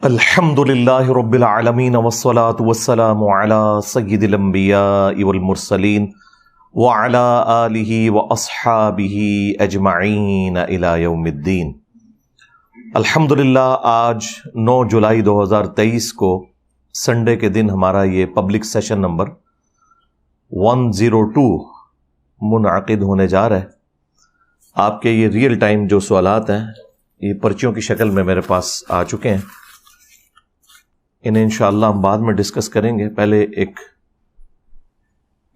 الحمدللہ رب العالمین والصلاة والسلام علی سید الانبیاء والمرسلین وعلی آلہ واصحابہ اجمعین الی یوم الدین۔ الحمدللہ آج 9 جولائی 2023 کو سنڈے کے دن ہمارا یہ پبلک سیشن نمبر 102 منعقد ہونے جا رہا ہے۔ آپ کے یہ ریئل ٹائم جو سوالات ہیں یہ پرچیوں کی شکل میں میرے پاس آ چکے ہیں، انہیں انشاءاللہ ہم بعد میں ڈسکس کریں گے۔ پہلے ایک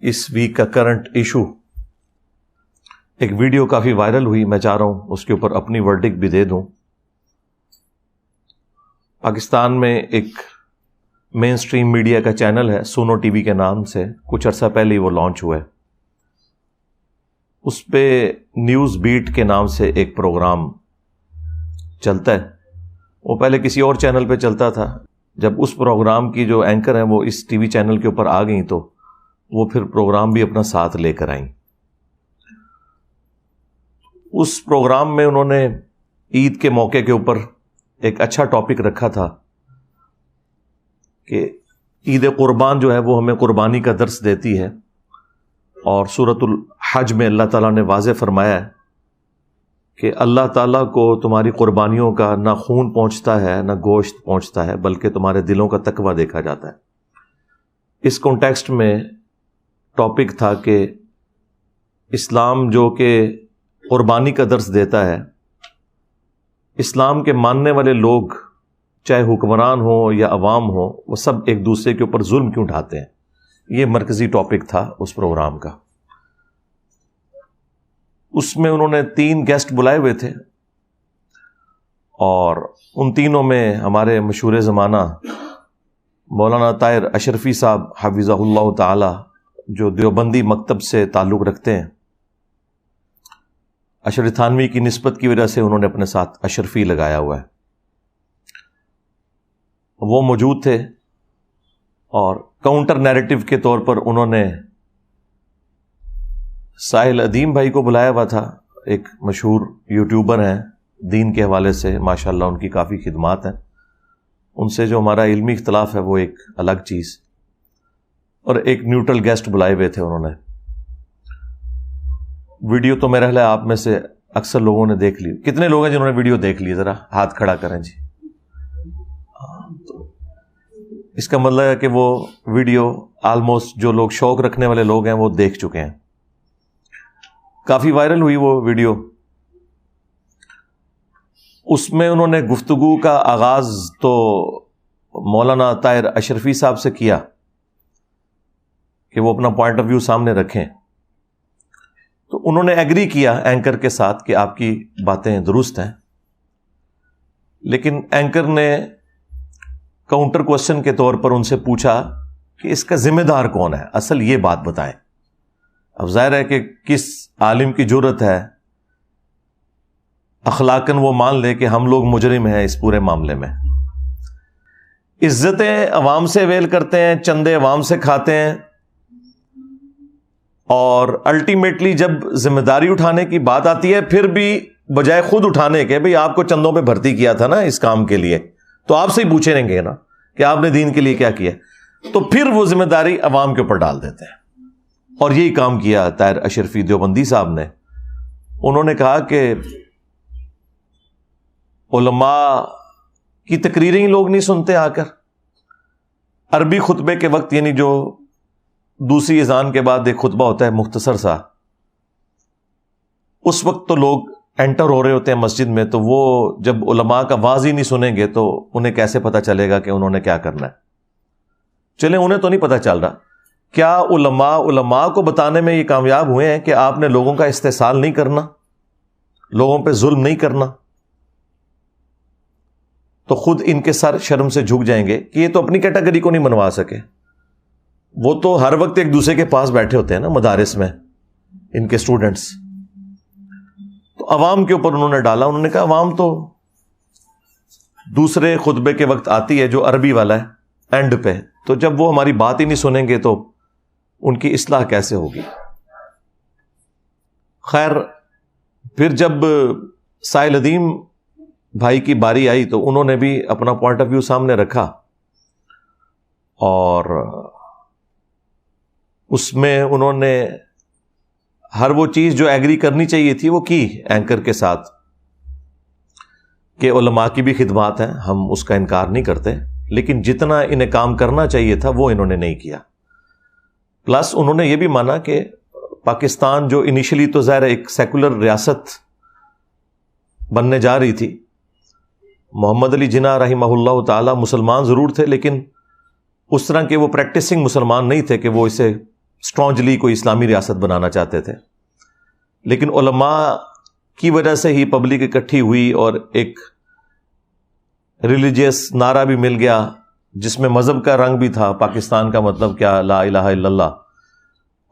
اس ویک کا کرنٹ ایشو، ایک ویڈیو کافی وائرل ہوئی، میں چاہ رہا ہوں اس کے اوپر اپنی ورڈکٹ بھی دے دوں۔ پاکستان میں ایک مین سٹریم میڈیا کا چینل ہے سونو ٹی وی کے نام سے، کچھ عرصہ پہلے وہ لانچ ہوا ہے۔ اس پہ نیوز بیٹ کے نام سے ایک پروگرام چلتا ہے، وہ پہلے کسی اور چینل پہ چلتا تھا۔ جب اس پروگرام کی جو اینکر ہیں وہ اس ٹی وی چینل کے اوپر آ گئیں تو وہ پھر پروگرام بھی اپنا ساتھ لے کر آئیں۔ اس پروگرام میں انہوں نے عید کے موقع کے اوپر ایک اچھا ٹاپک رکھا تھا کہ عید قربان جو ہے وہ ہمیں قربانی کا درس دیتی ہے، اور سورۃ الحج میں اللہ تعالیٰ نے واضح فرمایا ہے کہ اللہ تعالیٰ کو تمہاری قربانیوں کا نہ خون پہنچتا ہے نہ گوشت پہنچتا ہے، بلکہ تمہارے دلوں کا تقویٰ دیکھا جاتا ہے۔ اس کانٹیکسٹ میں ٹاپک تھا کہ اسلام جو کہ قربانی کا درس دیتا ہے، اسلام کے ماننے والے لوگ چاہے حکمران ہوں یا عوام ہوں، وہ سب ایک دوسرے کے اوپر ظلم کیوں ڈھاتے ہیں۔ یہ مرکزی ٹاپک تھا اس پروگرام کا۔ اس میں انہوں نے 3 گیسٹ بلائے ہوئے تھے، اور ان تینوں میں ہمارے مشہور زمانہ مولانا طاہر اشرفی صاحب حفظہ اللہ تعالی، جو دیوبندی مکتب سے تعلق رکھتے ہیں، اشرف تھانوی کی نسبت کی وجہ سے انہوں نے اپنے ساتھ اشرفی لگایا ہوا ہے، وہ موجود تھے۔ اور کاؤنٹر نیریٹو کے طور پر انہوں نے ساحل ادیم بھائی کو بلایا ہوا تھا، ایک مشہور یوٹیوبر ہیں دین کے حوالے سے، ماشاءاللہ ان کی کافی خدمات ہیں۔ ان سے جو ہمارا علمی اختلاف ہے وہ ایک الگ چیز، اور ایک نیوٹرل گیسٹ بلائے ہوئے تھے انہوں نے۔ ویڈیو تو میرا خیال ہے آپ میں سے اکثر لوگوں نے دیکھ لی۔ کتنے لوگ ہیں جنہوں نے ویڈیو دیکھ لی؟ ذرا ہاتھ کھڑا کریں جی۔ تو اس کا مطلب ہے کہ وہ ویڈیو آلموسٹ جو لوگ شوق رکھنے والے لوگ ہیں وہ دیکھ چکے ہیں۔ کافی وائرل ہوئی وہ ویڈیو۔ اس میں انہوں نے گفتگو کا آغاز تو مولانا طاہر اشرفی صاحب سے کیا کہ وہ اپنا پوائنٹ آف ویو سامنے رکھیں، تو انہوں نے ایگری کیا اینکر کے ساتھ کہ آپ کی باتیں درست ہیں، لیکن اینکر نے کاؤنٹر کوسچن کے طور پر ان سے پوچھا کہ اس کا ذمہ دار کون ہے، اصل یہ بات بتائیں۔ اب ظاہر ہے کہ کس عالم کی جرت ہے اخلاقاً وہ مان لے کہ ہم لوگ مجرم ہیں اس پورے معاملے میں۔ عزتیں عوام سے ویل کرتے ہیں، چندے عوام سے کھاتے ہیں، اور الٹیمیٹلی جب ذمہ داری اٹھانے کی بات آتی ہے پھر بھی بجائے خود اٹھانے کے، بھئی آپ کو چندوں پہ بھرتی کیا تھا نا اس کام کے لیے، تو آپ سے ہی پوچھیں گے نا کہ آپ نے دین کے لیے کیا کیا، تو پھر وہ ذمہ داری عوام کے اوپر ڈال دیتے ہیں۔ اور یہی کام کیا طاہر اشرفی دیوبندی صاحب نے۔ انہوں نے کہا کہ علماء کی تقریریں ہی لوگ نہیں سنتے آ کر، عربی خطبے کے وقت، یعنی جو دوسری اذان کے بعد ایک خطبہ ہوتا ہے مختصر سا، اس وقت تو لوگ انٹر ہو رہے ہوتے ہیں مسجد میں، تو وہ جب علماء کا واعظ ہی نہیں سنیں گے تو انہیں کیسے پتہ چلے گا کہ انہوں نے کیا کرنا ہے؟ چلیں انہیں تو نہیں پتہ چل رہا، کیا علماء کو بتانے میں یہ کامیاب ہوئے ہیں کہ آپ نے لوگوں کا استحصال نہیں کرنا، لوگوں پہ ظلم نہیں کرنا؟ تو خود ان کے سر شرم سے جھک جائیں گے کہ یہ تو اپنی کیٹیگری کو نہیں منوا سکے۔ وہ تو ہر وقت ایک دوسرے کے پاس بیٹھے ہوتے ہیں نا مدارس میں، ان کے اسٹوڈنٹس۔ تو عوام کے اوپر انہوں نے ڈالا۔ انہوں نے کہا عوام تو دوسرے خطبے کے وقت آتی ہے جو عربی والا ہے اینڈ پہ، تو جب وہ ہماری بات ہی نہیں سنیں گے تو ان کی اصلاح کیسے ہوگی؟ خیر، پھر جب ساحل ادیم بھائی کی باری آئی تو انہوں نے بھی اپنا پوائنٹ آف ویو سامنے رکھا، اور اس میں انہوں نے ہر وہ چیز جو ایگری کرنی چاہیے تھی وہ کی اینکر کے ساتھ، کہ علماء کی بھی خدمات ہیں، ہم اس کا انکار نہیں کرتے، لیکن جتنا انہیں کام کرنا چاہیے تھا وہ انہوں نے نہیں کیا۔ پلس انہوں نے یہ بھی مانا کہ پاکستان جو انیشلی تو ظاہر ایک سیکولر ریاست بننے جا رہی تھی، محمد علی جناح رحمہ اللہ تعالی مسلمان ضرور تھے، لیکن اس طرح کے وہ پریکٹسنگ مسلمان نہیں تھے کہ وہ اسے اسٹرانجلی کوئی اسلامی ریاست بنانا چاہتے تھے، لیکن علماء کی وجہ سے ہی پبلک اکٹھی ہوئی اور ایک ریلیجیس نعرہ بھی مل گیا جس میں مذہب کا رنگ بھی تھا، پاکستان کا مطلب کیا، لا الہ الا اللہ۔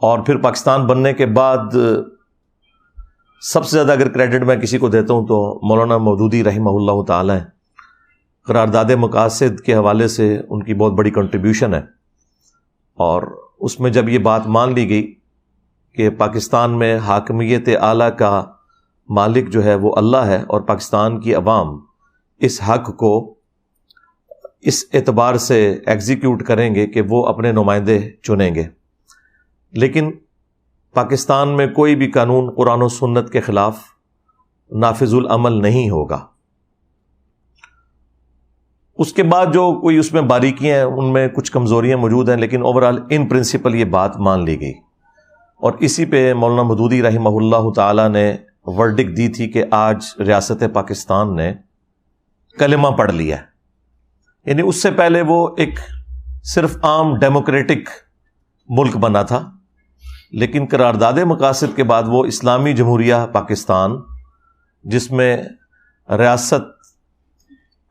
اور پھر پاکستان بننے کے بعد سب سے زیادہ اگر کریڈٹ میں کسی کو دیتا ہوں تو مولانا مودودی رحمہ اللہ تعالی ہیں، قرارداد مقاصد کے حوالے سے ان کی بہت بڑی کنٹریبیوشن ہے، اور اس میں جب یہ بات مان لی گئی کہ پاکستان میں حاکمیت اعلیٰ کا مالک جو ہے وہ اللہ ہے، اور پاکستان کی عوام اس حق کو اس اعتبار سے ایگزیکیوٹ کریں گے کہ وہ اپنے نمائندے چنیں گے، لیکن پاکستان میں کوئی بھی قانون قرآن و سنت کے خلاف نافذ العمل نہیں ہوگا۔ اس کے بعد جو کوئی اس میں باریکیاں ہیں، ان میں کچھ کمزوریاں موجود ہیں، لیکن اوورآل ان پرنسپل یہ بات مان لی گئی، اور اسی پہ مولانا مودودی رحمہ اللہ تعالی نے ورڈکٹ دی تھی کہ آج ریاست پاکستان نے کلمہ پڑھ لیا ہے۔ یعنی اس سے پہلے وہ ایک صرف عام ڈیموکریٹک ملک بنا تھا، لیکن قرارداد مقاصد کے بعد وہ اسلامی جمہوریہ پاکستان، جس میں ریاست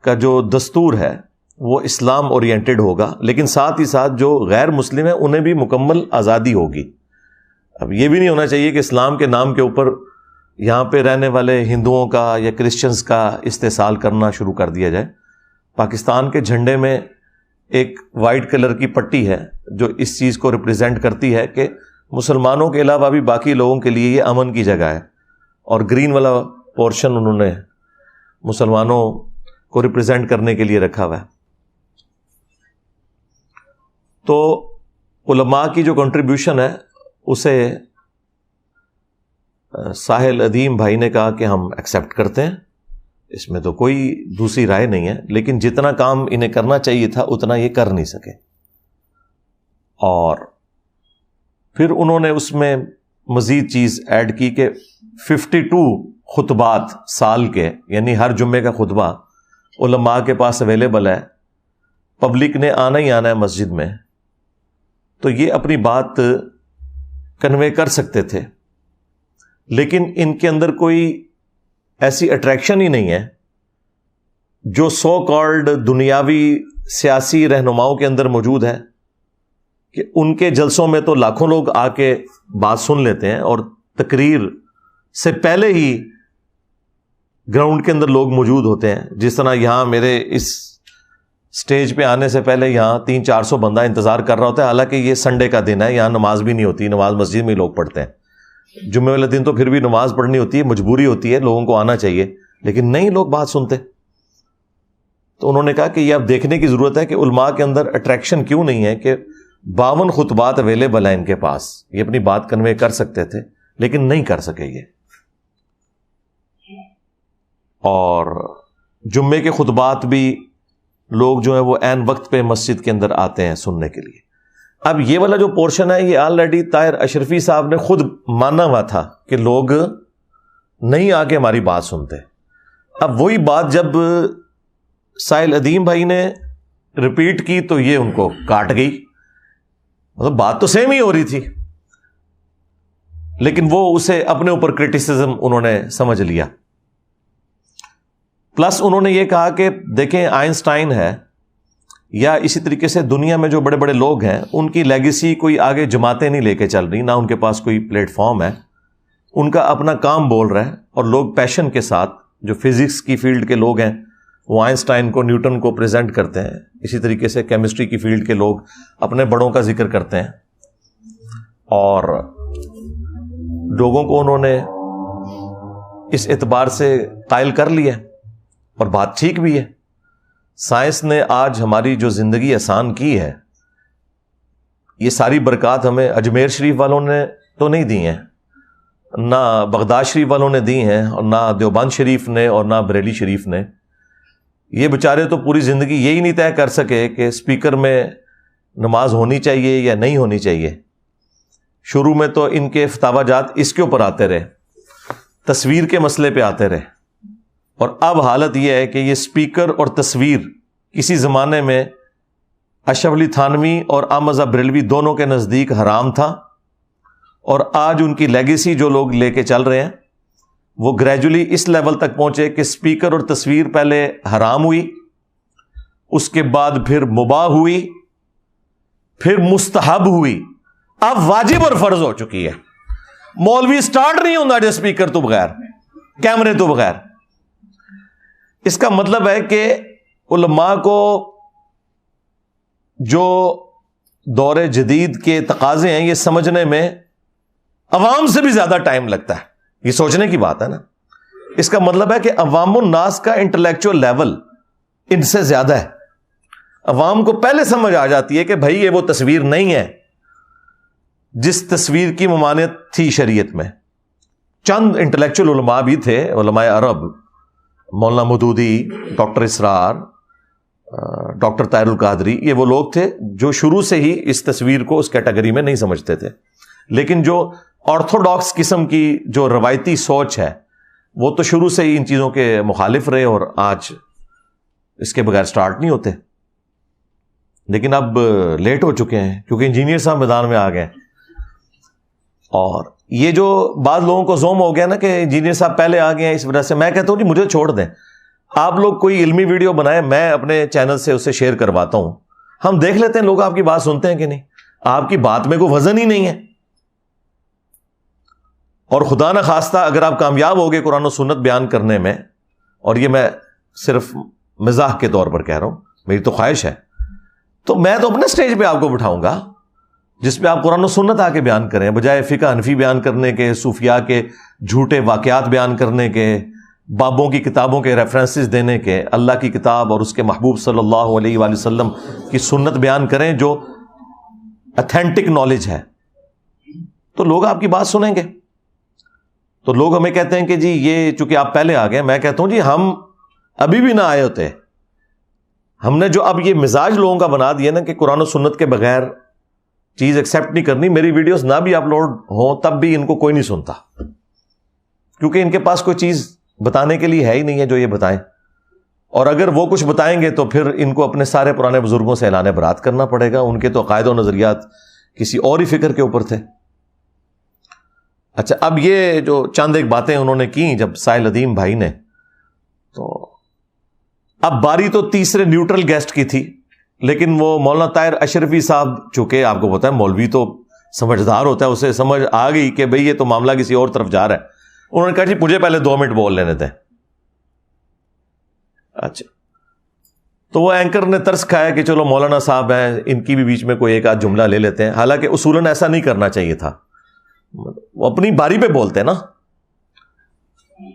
کا جو دستور ہے وہ اسلام اورینٹڈ ہوگا، لیکن ساتھ ہی ساتھ جو غیر مسلم ہیں انہیں بھی مکمل آزادی ہوگی۔ اب یہ بھی نہیں ہونا چاہیے کہ اسلام کے نام کے اوپر یہاں پہ رہنے والے ہندوؤں کا یا کرسچنز کا استحصال کرنا شروع کر دیا جائے۔ پاکستان کے جھنڈے میں ایک وائٹ کلر کی پٹی ہے جو اس چیز کو ریپرزینٹ کرتی ہے کہ مسلمانوں کے علاوہ بھی باقی لوگوں کے لیے یہ امن کی جگہ ہے، اور گرین والا پورشن انہوں نے مسلمانوں کو ریپرزینٹ کرنے کے لیے رکھا ہوا ہے۔ تو علماء کی جو کنٹریبیوشن ہے اسے ساحل ادیم بھائی نے کہا کہ ہم ایکسیپٹ کرتے ہیں، اس میں تو کوئی دوسری رائے نہیں ہے، لیکن جتنا کام انہیں کرنا چاہیے تھا اتنا یہ کر نہیں سکے۔ اور پھر انہوں نے اس میں مزید چیز ایڈ کی کہ 52 خطبات سال کے، یعنی ہر جمعے کا خطبہ علماء کے پاس اویلیبل ہے، پبلک نے آنا ہی آنا ہے مسجد میں، تو یہ اپنی بات کنوے کر سکتے تھے، لیکن ان کے اندر کوئی ایسی اٹریکشن ہی نہیں ہے جو سو کالڈ دنیاوی سیاسی رہنماؤں کے اندر موجود ہے، کہ ان کے جلسوں میں تو لاکھوں لوگ آ کے بات سن لیتے ہیں، اور تقریر سے پہلے ہی گراؤنڈ کے اندر لوگ موجود ہوتے ہیں۔ جس طرح یہاں میرے اس سٹیج پہ آنے سے پہلے یہاں 300-400 بندہ انتظار کر رہا ہوتا ہے، حالانکہ یہ سنڈے کا دن ہے، یہاں نماز بھی نہیں ہوتی، نماز مسجد میں لوگ پڑھتے ہیں، جمعے والے دن تو پھر بھی نماز پڑھنی ہوتی ہے، مجبوری ہوتی ہے، لوگوں کو آنا چاہیے، لیکن نہیں لوگ بات سنتے۔ تو انہوں نے کہا کہ یہ اب دیکھنے کی ضرورت ہے کہ علماء کے اندر اٹریکشن کیوں نہیں ہے، کہ 52 خطبات اویلیبل ہیں ان کے پاس، یہ اپنی بات کنوے کر سکتے تھے لیکن نہیں کر سکے یہ۔ اور جمعے کے خطبات بھی لوگ جو ہیں وہ عین وقت پہ مسجد کے اندر آتے ہیں سننے کے لیے۔ اب یہ والا جو پورشن ہے یہ آلریڈی طاہر اشرفی صاحب نے خود مانا ہوا تھا کہ لوگ نہیں آ کے ہماری بات سنتے۔ اب وہی بات جب ساحل ادیم بھائی نے ریپیٹ کی تو یہ ان کو کاٹ گئی، مطلب بات تو سیم ہی ہو رہی تھی، لیکن وہ اسے اپنے اوپر کرٹیسزم انہوں نے سمجھ لیا۔ پلس انہوں نے یہ کہا کہ دیکھیں آئنسٹائن ہے یا اسی طریقے سے دنیا میں جو بڑے بڑے لوگ ہیں ان کی لیگیسی کوئی آگے جماعتیں نہیں لے کے چل رہی، نہ ان کے پاس کوئی پلیٹ فارم ہے، ان کا اپنا کام بول رہا ہے، اور لوگ پیشن کے ساتھ جو فزکس کی فیلڈ کے لوگ ہیں وہ آئنسٹائن کو نیوٹن کو پریزنٹ کرتے ہیں، اسی طریقے سے کیمسٹری کی فیلڈ کے لوگ اپنے بڑوں کا ذکر کرتے ہیں، اور لوگوں کو انہوں نے اس اعتبار سے قائل کر لیا، اور بات ٹھیک بھی ہے. سائنس نے آج ہماری جو زندگی آسان کی ہے، یہ ساری برکات ہمیں اجمیر شریف والوں نے تو نہیں دی ہیں، نہ بغداد شریف والوں نے دی ہیں، اور نہ دیوبند شریف نے، اور نہ بریلی شریف نے. یہ بیچارے تو پوری زندگی یہی نہیں طے کر سکے کہ اسپیکر میں نماز ہونی چاہیے یا نہیں ہونی چاہیے. شروع میں تو ان کے فتاوی جات اس کے اوپر آتے رہے، تصویر کے مسئلے پہ آتے رہے، اور اب حالت یہ ہے کہ یہ اسپیکر اور تصویر کسی زمانے میں اشرف علی تھانوی اور احمد بریلوی دونوں کے نزدیک حرام تھا، اور آج ان کی لیگیسی جو لوگ لے کے چل رہے ہیں وہ گریجولی اس لیول تک پہنچے کہ اسپیکر اور تصویر پہلے حرام ہوئی، اس کے بعد پھر مباح ہوئی، پھر مستحب ہوئی، اب واجب اور فرض ہو چکی ہے. مولوی سٹارٹ نہیں ہوتا جو اسپیکر تو بغیر، کیمرے تو بغیر. اس کا مطلب ہے کہ علماء کو جو دور جدید کے تقاضے ہیں یہ سمجھنے میں عوام سے بھی زیادہ ٹائم لگتا ہے. یہ سوچنے کی بات ہے نا. اس کا مطلب ہے کہ عوام الناس کا انٹلیکچوئل لیول ان سے زیادہ ہے. عوام کو پہلے سمجھ آ جاتی ہے کہ بھائی یہ وہ تصویر نہیں ہے جس تصویر کی ممانعت تھی شریعت میں. چند انٹلیکچوئل علماء بھی تھے، علماء عرب، مولانا مودودی، ڈاکٹر اسرار، ڈاکٹر طاہر القادری، یہ وہ لوگ تھے جو شروع سے ہی اس تصویر کو اس کیٹیگری میں نہیں سمجھتے تھے. لیکن جو آرتھوڈاکس قسم کی جو روایتی سوچ ہے وہ تو شروع سے ہی ان چیزوں کے مخالف رہے، اور آج اس کے بغیر سٹارٹ نہیں ہوتے. لیکن اب لیٹ ہو چکے ہیں کیونکہ انجینئر صاحب میدان میں آ گئے. اور یہ جو بعض لوگوں کو زوم ہو گیا نا کہ انجینئر صاحب پہلے آ گئے ہیں، اس وجہ سے میں کہتا ہوں جی مجھے چھوڑ دیں، آپ لوگ کوئی علمی ویڈیو بنائیں، میں اپنے چینل سے اسے شیئر کرواتا ہوں، ہم دیکھ لیتے ہیں لوگ آپ کی بات سنتے ہیں کہ نہیں. آپ کی بات میں کوئی وزن ہی نہیں ہے. اور خدا نہ خواستہ اگر آپ کامیاب ہو گئے قرآن و سنت بیان کرنے میں، اور یہ میں صرف مزاح کے طور پر کہہ رہا ہوں، میری تو خواہش ہے، تو میں تو اپنے سٹیج پہ آپ کو بٹھاؤں گا جس پہ آپ قرآن و سنت آ کے بیان کریں، بجائے فقہ حنفی بیان کرنے کے، صوفیاء کے جھوٹے واقعات بیان کرنے کے، بابوں کی کتابوں کے ریفرنسز دینے کے. اللہ کی کتاب اور اس کے محبوب صلی اللہ علیہ وآلہ وسلم کی سنت بیان کریں جو اتھینٹک نالج ہے، تو لوگ آپ کی بات سنیں گے. تو لوگ ہمیں کہتے ہیں کہ جی یہ چونکہ آپ پہلے آ گئے، میں کہتا ہوں جی ہم ابھی بھی نہ آئے ہوتے. ہم نے جو اب یہ مزاج لوگوں کا بنا دیا نا کہ قرآن و سنت کے بغیر چیز ایکسیپٹ نہیں کرنی، میری ویڈیوز نہ بھی اپلوڈ ہوں تب بھی ان کو کوئی نہیں سنتا، کیونکہ ان کے پاس کوئی چیز بتانے کے لیے ہے ہی نہیں ہے جو یہ بتائیں. اور اگر وہ کچھ بتائیں گے تو پھر ان کو اپنے سارے پرانے بزرگوں سے اعلان برات کرنا پڑے گا. ان کے تو عقائد و نظریات کسی اور ہی فکر کے اوپر تھے. اچھا، اب یہ جو چند ایک باتیں انہوں نے کی جب سائل ادیم بھائی نے، تو اب باری تو تیسرے نیوٹرل گیسٹ کی تھی، لیکن وہ مولانا طاہر اشرفی صاحب، چونکہ آپ کو پتا ہے مولوی تو سمجھدار ہوتا ہے، اسے سمجھ آ گئی کہ بھئی یہ تو معاملہ کسی اور طرف جا رہا ہے. انہوں نے کہا جی مجھے پہلے 2 منٹ بول لینے دیں. اچھا، تو وہ اینکر نے ترس کھایا کہ چلو مولانا صاحب ہیں، ان کی بھی بیچ میں کوئی ایک آدھ جملہ لے لیتے ہیں. حالانکہ اصولاً ایسا نہیں کرنا چاہیے تھا، وہ اپنی باری پہ بولتے ہیں نا.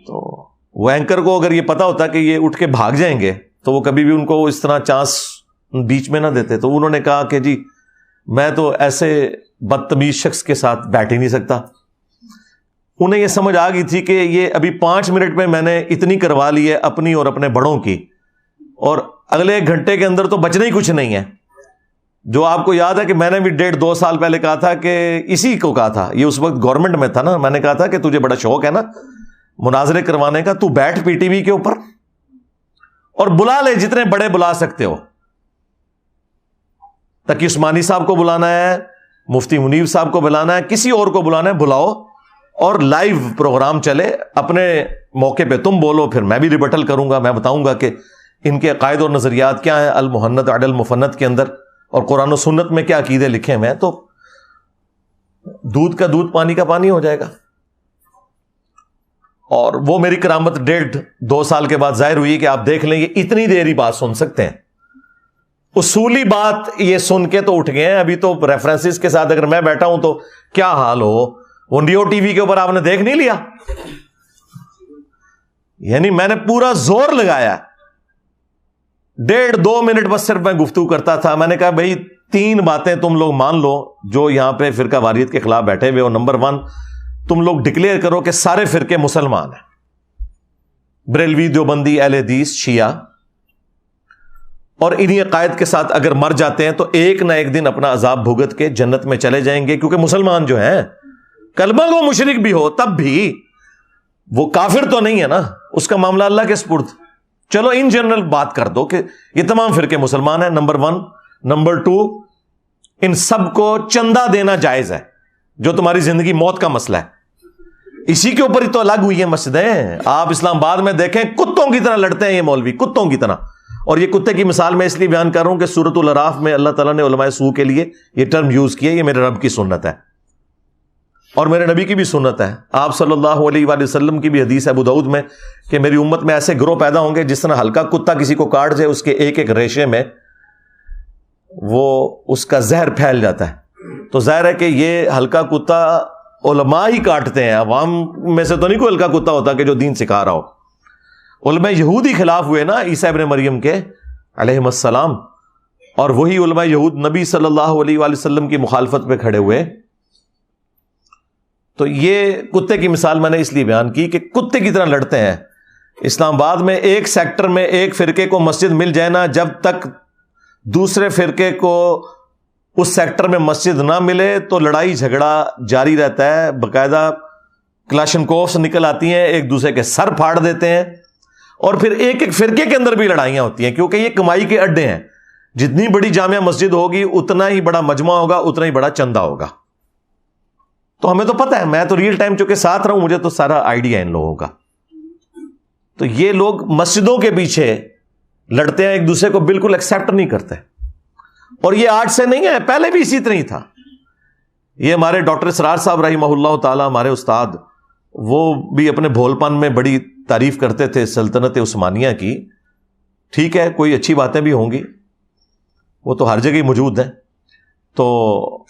تو وہ اینکر کو اگر یہ پتا ہوتا کہ یہ اٹھ کے بھاگ جائیں گے تو وہ کبھی بھی ان کو اس طرح چانس بیچ میں نہ دیتے. تو انہوں نے کہا کہ جی میں تو ایسے بدتمیز شخص کے ساتھ بیٹھ ہی نہیں سکتا. انہیں یہ سمجھ آ گئی تھی کہ یہ ابھی 5 منٹ میں میں نے اتنی کروا لی ہے اپنی اور اپنے بڑوں کی، اور اگلے 1 گھنٹے کے اندر تو بچنا ہی کچھ نہیں ہے. جو آپ کو یاد ہے کہ میں نے بھی 1.5-2 سال پہلے کہا تھا کہ اسی کو کہا تھا، یہ اس وقت گورنمنٹ میں تھا نا، میں نے کہا تھا کہ تجھے بڑا شوق ہے نا مناظرے کروانے کا، تو بیٹھ پی ٹی وی کے اوپر اور بلا لے جتنے بڑے بلا سکتے ہو. تقی عثمانی صاحب کو بلانا ہے، مفتی منیر صاحب کو بلانا ہے، کسی اور کو بلانا ہے بلاؤ، اور لائیو پروگرام چلے. اپنے موقع پہ تم بولو، پھر میں بھی ریبٹل کروں گا، میں بتاؤں گا کہ ان کے عقائد اور نظریات کیا ہیں المحنت علی المفنت کے اندر، اور قرآن و سنت میں کیا عقیدے لکھے ہوئے ہیں. تو دودھ کا دودھ پانی کا پانی ہو جائے گا. اور وہ میری کرامت 1.5-2 سال کے بعد ظاہر ہوئی کہ آپ دیکھ لیں یہ اتنی دیر ہی بات سن سکتے ہیں. اصولی بات یہ سن کے تو اٹھ گئے ہیں. ابھی تو ریفرنسز کے ساتھ اگر میں بیٹھا ہوں تو کیا حال ہو. وہ نیو ٹی وی کے اوپر آپ نے دیکھ نہیں لیا، یعنی میں نے پورا زور لگایا 1.5-2 منٹ بس صرف میں گفتگو کرتا تھا. میں نے کہا بھائی 3 باتیں تم لوگ مان لو جو یہاں پہ فرقہ واریت کے خلاف بیٹھے ہوئے ہو. نمبر 1, تم لوگ ڈکلیئر کرو کہ سارے فرقے مسلمان ہیں, بریلوی, دیوبندی, اہل حدیث, شیعہ, اور انہی عقائد کے ساتھ اگر مر جاتے ہیں تو ایک نہ ایک دن اپنا عذاب بھگت کے جنت میں چلے جائیں گے, کیونکہ مسلمان جو ہیں, کلمہ گو مشرک بھی ہو تب بھی وہ کافر تو نہیں ہے نا, اس کا معاملہ اللہ کے سپرد. چلو ان جنرل بات کر دو کہ یہ تمام فرقے مسلمان ہیں, نمبر 1. نمبر 2, ان سب کو چندہ دینا جائز ہے, جو تمہاری زندگی موت کا مسئلہ ہے. اسی کے اوپر ہی تو الگ ہوئی ہیں مسجدیں. آپ اسلام آباد میں دیکھیں کتوں کی طرح لڑتے ہیں یہ مولوی, کتوں کی طرح. اور یہ کتے کی مثال میں اس لیے بیان کر رہا ہوں کہ سورۃ الاعراف میں اللہ تعالیٰ نے علماء سوء کے لیے یہ ٹرم یوز کیا. یہ میرے رب کی سنت ہے اور میرے نبی کی بھی سنت ہے. آپ صلی اللہ علیہ وآلہ وسلم کی بھی حدیث ہے ابو داؤد میں کہ میری امت میں ایسے گروہ پیدا ہوں گے جس طرح ہلکا کتا کسی کو کاٹ جائے, اس کے ایک ایک ریشے میں وہ اس کا زہر پھیل جاتا ہے. تو ظاہر ہے کہ یہ ہلکا کتا علماء ہی کاٹتے ہیں, عوام میں سے تو نہیں کوئی ہلکا کتا ہوتا کہ جو دین سکھا رہا ہو. علماء یہود ہی خلاف ہوئے نا عیسیٰ ابن مریم کے علیہ السلام, اور وہی علماء یہود نبی صلی اللہ علیہ وآلہ وسلم کی مخالفت پہ کھڑے ہوئے. تو یہ کتے کی مثال میں نے اس لیے بیان کی کہ کتے کی طرح لڑتے ہیں. اسلام آباد میں ایک سیکٹر میں ایک فرقے کو مسجد مل جائے نا, جب تک دوسرے فرقے کو اس سیکٹر میں مسجد نہ ملے تو لڑائی جھگڑا جاری رہتا ہے. باقاعدہ کلاشنکوفس نکل آتی ہیں, ایک دوسرے کے سر پھاڑ دیتے ہیں, اور پھر ایک ایک فرقے کے اندر بھی لڑائیاں ہوتی ہیں, کیونکہ یہ کمائی کے اڈے ہیں. جتنی بڑی جامع مسجد ہوگی اتنا ہی بڑا مجمع ہوگا, اتنا ہی بڑا چندہ ہوگا. تو ہمیں تو پتہ ہے, میں تو ریئل ٹائم چونکہ ساتھ رہا ہوں, مجھے تو سارا آئیڈیا ہے ان لوگوں کا. تو یہ لوگ مسجدوں کے پیچھے لڑتے ہیں, ایک دوسرے کو بالکل ایکسیپٹ نہیں کرتے. اور یہ آج سے نہیں ہے, پہلے بھی اسی طرح ہی تھا. یہ ہمارے ڈاکٹر اسرار صاحب رحمہ اللہ تعالی, ہمارے استاد, وہ بھی اپنے بھول پن میں بڑی تعریف کرتے تھے سلطنت عثمانیہ کی. ٹھیک ہے, کوئی اچھی باتیں بھی ہوں گی, وہ تو ہر جگہ موجود ہیں. تو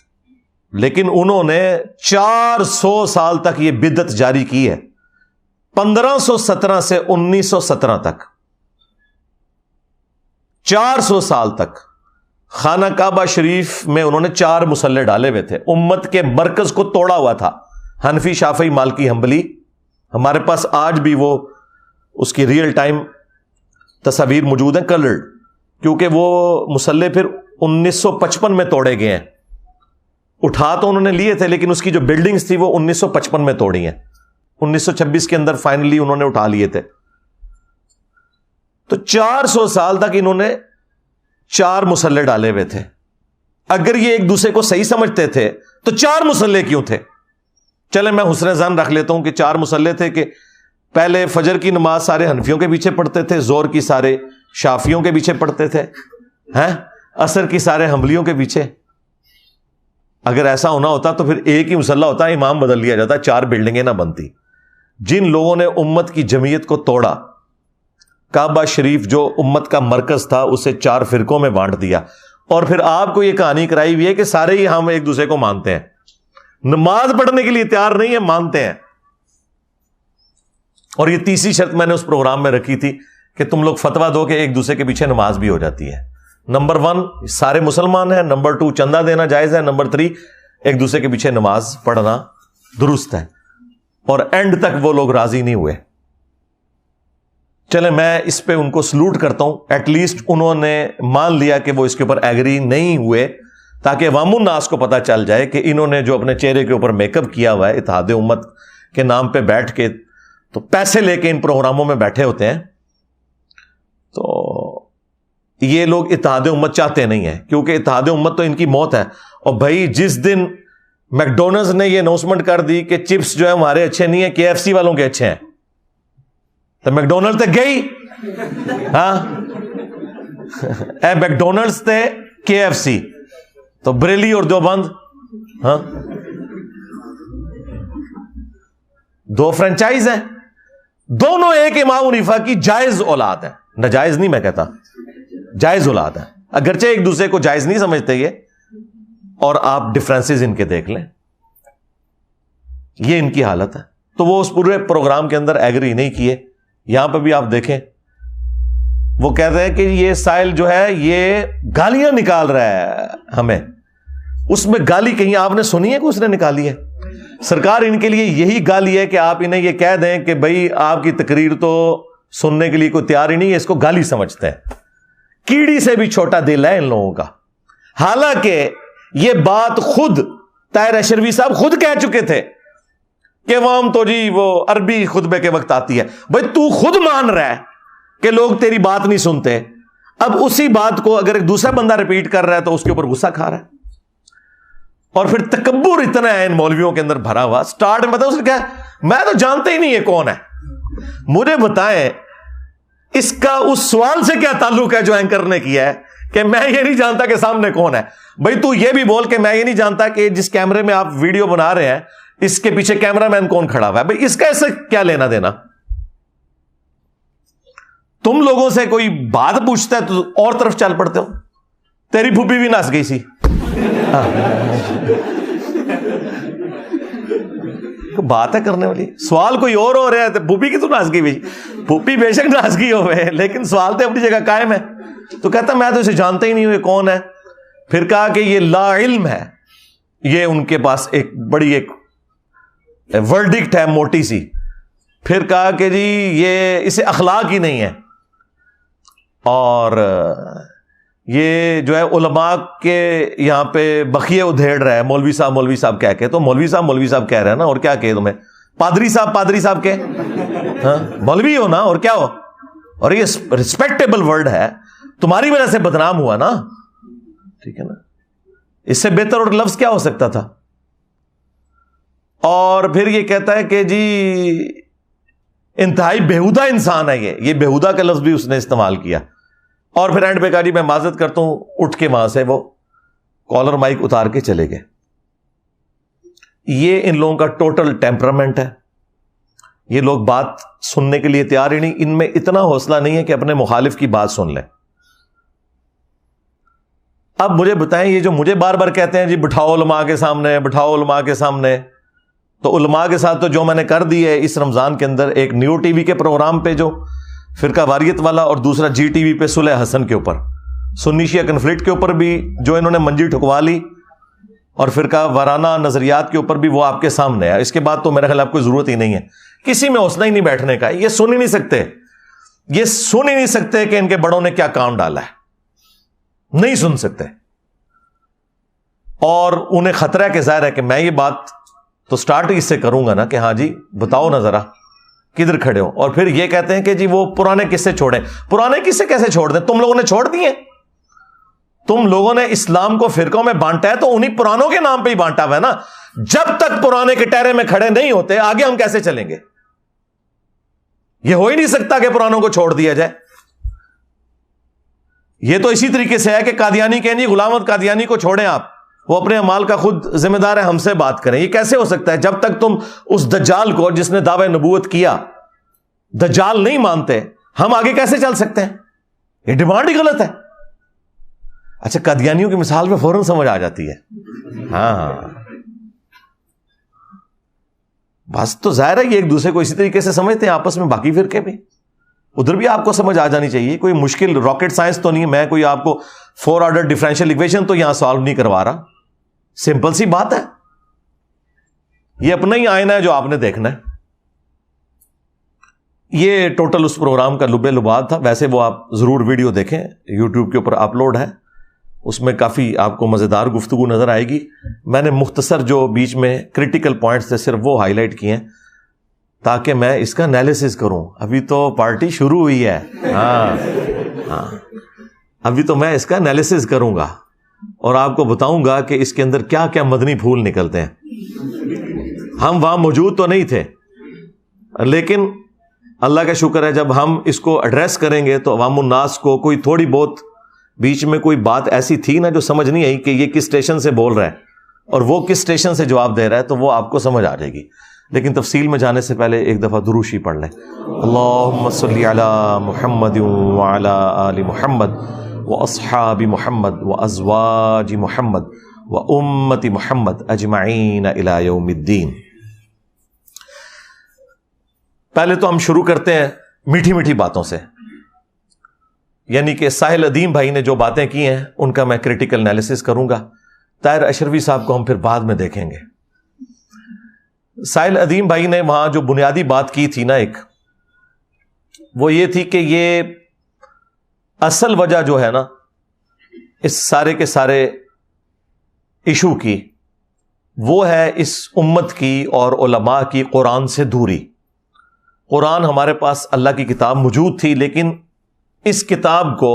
لیکن انہوں نے 400 سال تک یہ بدعت جاری کی ہے, 1517 سے 1917 تک, 400 سال تک. خانہ کعبہ شریف میں انہوں نے 4 مصلے ڈالے ہوئے تھے. امت کے مرکز کو توڑا ہوا تھا, حنفی, شافعی, مالکی, حنبلی. ہمارے پاس آج بھی وہ اس کی ریئل ٹائم تصاویر موجود ہیں, کلرڈ, کیونکہ وہ مصلے پھر 1955 میں توڑے گئے ہیں. اٹھا تو انہوں نے لیے تھے, لیکن اس کی جو بلڈنگز تھی وہ 1955 میں توڑی ہیں. 1926 کے اندر فائنلی انہوں نے اٹھا لیے تھے. تو 400 سال تک انہوں نے 4 مصلے ڈالے ہوئے تھے. اگر یہ ایک دوسرے کو صحیح سمجھتے تھے تو 4 مصلے کیوں تھے؟ چلے میں حسن ظن رکھ لیتا ہوں کہ 4 مصلے تھے کہ پہلے فجر کی نماز سارے حنفیوں کے پیچھے پڑھتے تھے, زور کی سارے شافیوں کے پیچھے پڑھتے تھے, عصر کی سارے حنبلیوں کے پیچھے. اگر ایسا ہونا ہوتا تو پھر ایک ہی مصلی ہوتا, امام بدل لیا جاتا, 4 بلڈنگیں نہ بنتی. جن لوگوں نے امت کی جمعیت کو توڑا, کعبہ شریف جو امت کا مرکز تھا اسے 4 فرقوں میں بانٹ دیا, اور پھر آپ کو یہ کہانی کرائی ہوئی ہے کہ سارے ہی ہم ایک دوسرے کو مانتے ہیں, نماز پڑھنے کے لیے تیار نہیں ہے, مانتے ہیں. اور یہ تیسری شرط میں نے اس پروگرام میں رکھی تھی کہ تم لوگ فتویٰ دو کہ ایک دوسرے کے پیچھے نماز بھی ہو جاتی ہے. نمبر 1 سارے مسلمان ہیں, نمبر 2 چندہ دینا جائز ہے, نمبر 3 ایک دوسرے کے پیچھے نماز پڑھنا درست ہے. اور اینڈ تک وہ لوگ راضی نہیں ہوئے. چلے میں اس پہ ان کو سلوٹ کرتا ہوں, ایٹ لیسٹ انہوں نے مان لیا کہ وہ اس کے اوپر ایگری نہیں ہوئے, تاکہ عوام الناس کو پتا چل جائے کہ انہوں نے جو اپنے چہرے کے اوپر میک اپ کیا ہوا ہے اتحاد امت کے نام پہ بیٹھ کے, تو پیسے لے کے ان پروگراموں میں بیٹھے ہوتے ہیں. تو یہ لوگ اتحاد امت چاہتے نہیں ہیں, کیونکہ اتحاد امت تو ان کی موت ہے. اور بھائی جس دن میکڈونلڈز نے یہ اناؤنسمنٹ کر دی کہ چپس جو ہے ہمارے اچھے نہیں ہیں, KFC والوں کے اچھے ہیں, تو میکڈونلڈ تے گئی, ہاں اے میکڈونلڈز تے KFC, تو بریلی اور دیوبند, ہاں 2 فرنچائز ہیں, دونوں ایک امام حنیفہ کی جائز اولاد ہے, ناجائز نہیں میں کہتا, جائز اولاد ہے. اگرچہ ایک دوسرے کو جائز نہیں سمجھتے یہ, اور آپ ڈفرینسز ان کے دیکھ لیں, یہ ان کی حالت ہے. تو وہ اس پورے پروگرام کے اندر ایگری نہیں کیے. یہاں پہ بھی آپ دیکھیں, وہ کہتے ہیں کہ یہ سائل جو ہے یہ گالیاں نکال رہا ہے ہمیں. اس میں گالی کہیں آپ نے سنی ہے کہ اس نے نکالی ہے؟ سرکار ان کے لیے یہی گالی ہے کہ آپ انہیں یہ کہہ دیں کہ بھئی آپ کی تقریر تو سننے کے لیے کوئی تیار ہی نہیں ہے, اس کو گالی سمجھتے ہیں. کیڑی سے بھی چھوٹا دل ہے ان لوگوں کا. حالانکہ یہ بات خود طاہر اشرفی صاحب خود کہہ چکے تھے کہ وام تو جی وہ عربی خطبے کے وقت آتی ہے. بھائی تو خود مان رہا ہے کہ لوگ تیری بات نہیں سنتے, اب اسی بات کو اگر ایک دوسرا بندہ ریپیٹ کر رہا ہے تو اس کے اوپر غصہ کھا رہا ہے. اور پھر تکبر اتنا ہے ان مولویوں کے اندر بھرا ہوا. سٹارٹ میں بتاؤ اس نے کیا, میں تو جانتے ہی نہیں یہ کون ہے, مجھے بتائیں اس کا اس سوال سے کیا تعلق ہے جو اینکر نے کیا ہے کہ میں یہ نہیں جانتا کہ سامنے کون ہے. بھائی تو یہ بھی بول کہ میں یہ نہیں جانتا کہ جس کیمرے میں آپ ویڈیو بنا رہے ہیں اس کے پیچھے کیمرہ مین کون کھڑا ہوا ہے. بھائی اس کا اس سے کیا لینا دینا؟ تم لوگوں سے کوئی بات پوچھتا ہے تو اور طرف چل پڑتے ہو. تیری پھوپھی بھی ناچ گئی سی, بات ہے کرنے والی. سوال کوئی اور ہو رہا ہے تو پھوپھی کی تو ناچ گئی بھائی, پھوپھی بے شک ناچ گئی ہوئے لیکن سوال تو اپنی جگہ قائم ہے. تو کہتا میں تو اسے جانتا ہی نہیں ہوں یہ کون ہے. پھر کہا کہ یہ لا علم ہے. یہ ان کے پاس ایک بڑی ایک ورڈکٹ ہے موٹی سی. پھر کہا کہ جی یہ اسے اخلاق ہی نہیں ہے, اور یہ جو ہے علماء کے یہاں پہ بخیے ادھیڑ رہا ہے مولوی صاحب کہہ کے. تو مولوی صاحب کہہ رہے ہیں نا, اور کیا کہے تمہیں؟ پادری صاحب کے ہاں مولوی ہو نا, اور کیا ہو. اور یہ ریسپیکٹیبل ورڈ ہے, تمہاری وجہ سے بدنام ہوا نا, ٹھیک ہے نا. اس سے بہتر اور لفظ کیا ہو سکتا تھا؟ اور پھر یہ کہتا ہے کہ جی انتہائی بےہودہ انسان ہے یہ بےہودہ کا لفظ بھی اس نے استعمال کیا. اور پھر اینڈ پہ کہا جی میں معذرت کرتا ہوں, اٹھ کے وہاں سے وہ کالر مائک اتار کے چلے گئے. یہ ان لوگوں کا ٹوٹل ٹیمپرامنٹ ہے. یہ لوگ بات سننے کے لیے تیار ہی نہیں, ان میں اتنا حوصلہ نہیں ہے کہ اپنے مخالف کی بات سن لیں. اب مجھے بتائیں, یہ جو مجھے بار بار کہتے ہیں جی بٹھاؤ علماء کے سامنے, تو علماء کے ساتھ تو جو میں نے کر دی ہے اس رمضان کے اندر, ایک نیو ٹی وی کے پروگرام پہ جو فرقہ واریت والا, اور دوسرا جی ٹی وی پہ صلح حسن کے اوپر, سنی شیعہ کنفلکٹ کے اوپر بھی جو انہوں نے منجی ٹھکوا لی, اور فرقہ وارانہ نظریات کے اوپر بھی وہ آپ کے سامنے ہے. اس کے بعد تو میرے خیال آپ کو ضرورت ہی نہیں ہے, کسی میں حوصلہ ہی نہیں بیٹھنے کا. یہ سن ہی نہیں سکتے کہ ان کے بڑوں نے کیا کام ڈالا ہے, نہیں سن سکتے. اور انہیں خطرہ ہے کہ ظاہر ہے کہ میں یہ بات تو سٹارٹ اس سے کروں گا نا کہ ہاں جی بتاؤ نا ذرا کدھر کھڑے ہو. اور پھر یہ کہتے ہیں کہ جی وہ پرانے قصے چھوڑیں. پرانے قصے کیسے چھوڑ دیں؟ تم لوگوں نے چھوڑ دیے. تم لوگوں نے اسلام کو فرقوں میں بانٹا ہے تو انہی پرانوں کے نام پہ ہی بانٹا ہوا ہے نا. جب تک پرانے کٹہرے میں کھڑے نہیں ہوتے آگے ہم کیسے چلیں گے؟ یہ ہو ہی نہیں سکتا کہ پرانوں کو چھوڑ دیا جائے. یہ تو اسی طریقے سے ہے کہ قادیانی کہیں جی غلام احمد قادیانی کو چھوڑیں آپ, وہ اپنے اعمال کا خود ذمہ دار ہے, ہم سے بات کریں. یہ کیسے ہو سکتا ہے؟ جب تک تم اس دجال کو جس نے دعوی نبوت کیا دجال نہیں مانتے, ہم آگے کیسے چل سکتے ہیں؟ یہ ڈیمانڈ ہی غلط ہے. اچھا قادیانیوں کی مثال میں فوراً سمجھ آ جاتی ہے. ہاں بس تو ظاہر ہے یہ ایک دوسرے کو اسی طریقے سے سمجھتے ہیں آپس میں. باقی فرقے بھی ادھر بھی آپ کو سمجھ آ جانی چاہیے. کوئی مشکل راکٹ سائنس تو نہیں ہے. میں کوئی آپ کو 4 آرڈر ڈفرینشیل ایکویشن تو یہاں سالو نہیں کروا رہا. سمپل سی بات ہے. یہ اپنا ہی آئینہ ہے جو آپ نے دیکھنا ہے. یہ ٹوٹل اس پروگرام کا لبے لباد تھا. ویسے وہ آپ ضرور ویڈیو دیکھیں, یوٹیوب کے اوپر اپلوڈ ہے, اس میں کافی آپ کو مزیدار گفتگو نظر آئے گی. میں نے مختصر جو بیچ میں کرٹیکل پوائنٹس تھے صرف وہ ہائی لائٹ کیے ہیں تاکہ میں اس کا انالیسس کروں. ابھی تو پارٹی شروع ہوئی ہے. ہاں ابھی تو میں اس کا انالیسس کروں گا اور آپ کو بتاؤں گا کہ اس کے اندر کیا کیا مدنی پھول نکلتے ہیں. ہم وہاں موجود تو نہیں تھے, لیکن اللہ کا شکر ہے جب ہم اس کو ایڈریس کریں گے تو عوام الناس کو کوئی تھوڑی بہت بیچ میں کوئی بات ایسی تھی نا جو سمجھ نہیں آئی کہ یہ کس اسٹیشن سے بول رہا ہے اور وہ کس اسٹیشن سے جواب دے رہا ہے, تو وہ آپ کو سمجھ آ جائے گی. لیکن تفصیل میں جانے سے پہلے ایک دفعہ دروشی پڑھ لیں. اللہم صلی علی محمد وعلی آل محمد واصحاب محمد وازواج محمد وامت محمد اجمعین الی یوم الدین. پہلے تو ہم شروع کرتے ہیں میٹھی میٹھی باتوں سے. یعنی کہ ساحل ادیم بھائی نے جو باتیں کی ہیں ان کا میں کریٹیکل انالیسس کروں گا. طاہر اشرفی صاحب کو ہم پھر بعد میں دیکھیں گے. ساحل ادیم بھائی نے وہاں جو بنیادی بات کی تھی نا ایک، وہ یہ تھی کہ یہ اصل وجہ جو ہے نا اس سارے کے سارے ایشو کی، وہ ہے اس امت کی اور علماء کی قرآن سے دوری. قرآن ہمارے پاس اللہ کی کتاب موجود تھی، لیکن اس کتاب کو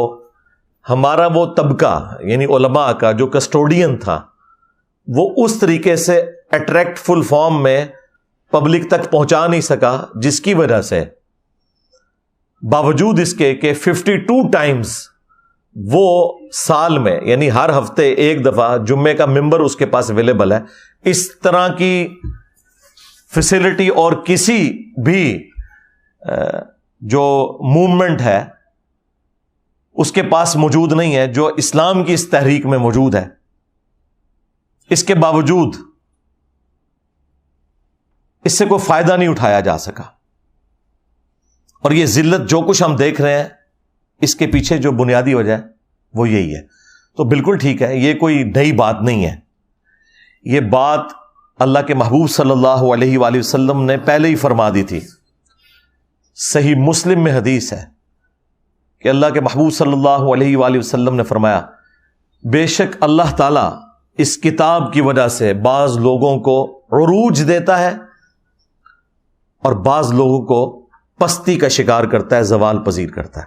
ہمارا وہ طبقہ یعنی علماء کا جو کسٹوڈین تھا وہ اس طریقے سے اٹریکٹ فل فارم میں پبلک تک پہنچا نہیں سکا، جس کی وجہ سے باوجود اس کے کہ 52 ٹائمز وہ سال میں یعنی ہر ہفتے ایک دفعہ جمعے کا ممبر اس کے پاس اویلیبل ہے، اس طرح کی فیسلٹی اور کسی بھی جو موومنٹ ہے اس کے پاس موجود نہیں ہے جو اسلام کی اس تحریک میں موجود ہے. اس کے باوجود اس سے کوئی فائدہ نہیں اٹھایا جا سکا، اور یہ ذلت جو کچھ ہم دیکھ رہے ہیں اس کے پیچھے جو بنیادی وجہ ہے وہ یہی ہے. تو بالکل ٹھیک ہے، یہ کوئی نئی بات نہیں ہے. یہ بات اللہ کے محبوب صلی اللہ علیہ وآلہ وسلم نے پہلے ہی فرما دی تھی. صحیح مسلم میں حدیث ہے کہ اللہ کے محبوب صلی اللہ علیہ وآلہ وسلم نے فرمایا، بے شک اللہ تعالیٰ اس کتاب کی وجہ سے بعض لوگوں کو عروج دیتا ہے اور بعض لوگوں کو پستی کا شکار کرتا ہے، زوال پذیر کرتا ہے.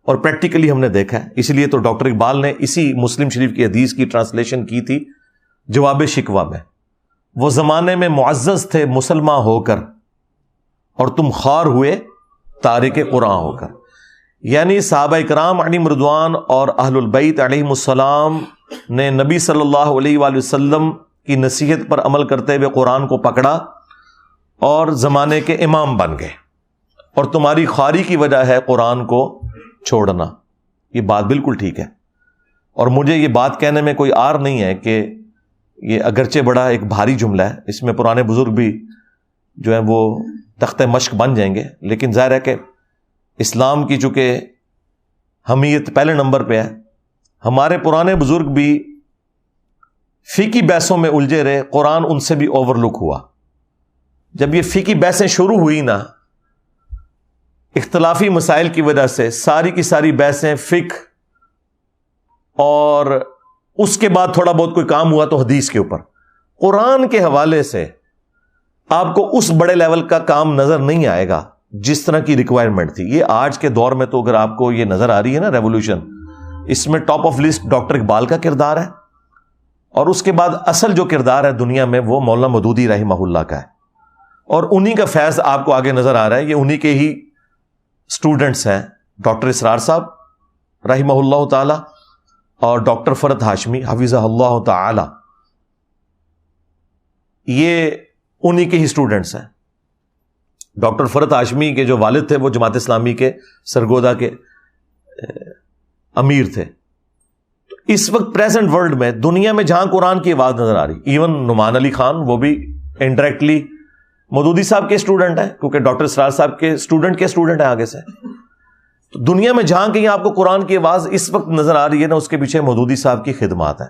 اور پریکٹیکلی ہم نے دیکھا ہے. اس لیے تو ڈاکٹر اقبال نے اسی مسلم شریف کی حدیث کی ٹرانسلیشن کی تھی جواب شکوہ میں، وہ زمانے میں معزز تھے مسلمان ہو کر اور تم خوار ہوئے تارک قرآن ہو کر. یعنی صحابہ اکرام علیہم رضوان اور اہل البیت علیہم السلام نے نبی صلی اللہ علیہ وآلہ وسلم کی نصیحت پر عمل کرتے ہوئے قرآن کو پکڑا اور زمانے کے امام بن گئے، اور تمہاری خواری کی وجہ ہے قرآن کو چھوڑنا. یہ بات بالکل ٹھیک ہے، اور مجھے یہ بات کہنے میں کوئی عار نہیں ہے کہ یہ اگرچہ بڑا ایک بھاری جملہ ہے، اس میں پرانے بزرگ بھی جو ہے وہ تخت مشق بن جائیں گے، لیکن ظاہر ہے کہ اسلام کی چونکہ حمیت پہلے نمبر پہ ہے. ہمارے پرانے بزرگ بھی فقہی بحثوں میں الجھے رہے، قرآن ان سے بھی اوور لک ہوا. جب یہ فقہی بحثیں شروع ہوئی نا اختلافی مسائل کی وجہ سے، ساری کی ساری بحثیں فقہ، اور اس کے بعد تھوڑا بہت کوئی کام ہوا تو حدیث کے اوپر. قرآن کے حوالے سے آپ کو اس بڑے لیول کا کام نظر نہیں آئے گا جس طرح کی ریکوائرمنٹ تھی. یہ آج کے دور میں تو اگر آپ کو یہ نظر آ رہی ہے نا ریولوشن، اس میں top of list doctor Iqbal کا کردار ہے، اور اس کے بعد اصل جو کردار ہے دنیا میں وہ مولانا مودودی رحمہ اللہ کا ہے، اور انہی کا فیض آپ کو آگے نظر آ رہا ہے. یہ انہی کے ہی اسٹوڈنٹس ہیں ڈاکٹر اسرار صاحب رحمہ اللہ تعالی اور ڈاکٹر فرد ہاشمی حفظہ اللہ تعالی، یہ انہی کے ہی اسٹوڈنٹس ہیں. ڈاکٹر فرد ہاشمی کے جو والد تھے وہ جماعت اسلامی کے سرگودا کے امیر تھے. اس وقت پریزنٹ ورلڈ میں دنیا میں جہاں قرآن کی آواز نظر آ رہی، ایون نعمان علی خان وہ بھی انڈائریکٹلی مودودی صاحب کے اسٹوڈنٹ ہیں، کیونکہ ڈاکٹر اسرار صاحب کے اسٹوڈنٹ ہیں آگے سے. تو دنیا میں جہاں کہیں آپ کو قرآن کی آواز اس وقت نظر آ رہی ہے نا، اس کے پیچھے مودودی صاحب کی خدمات ہیں.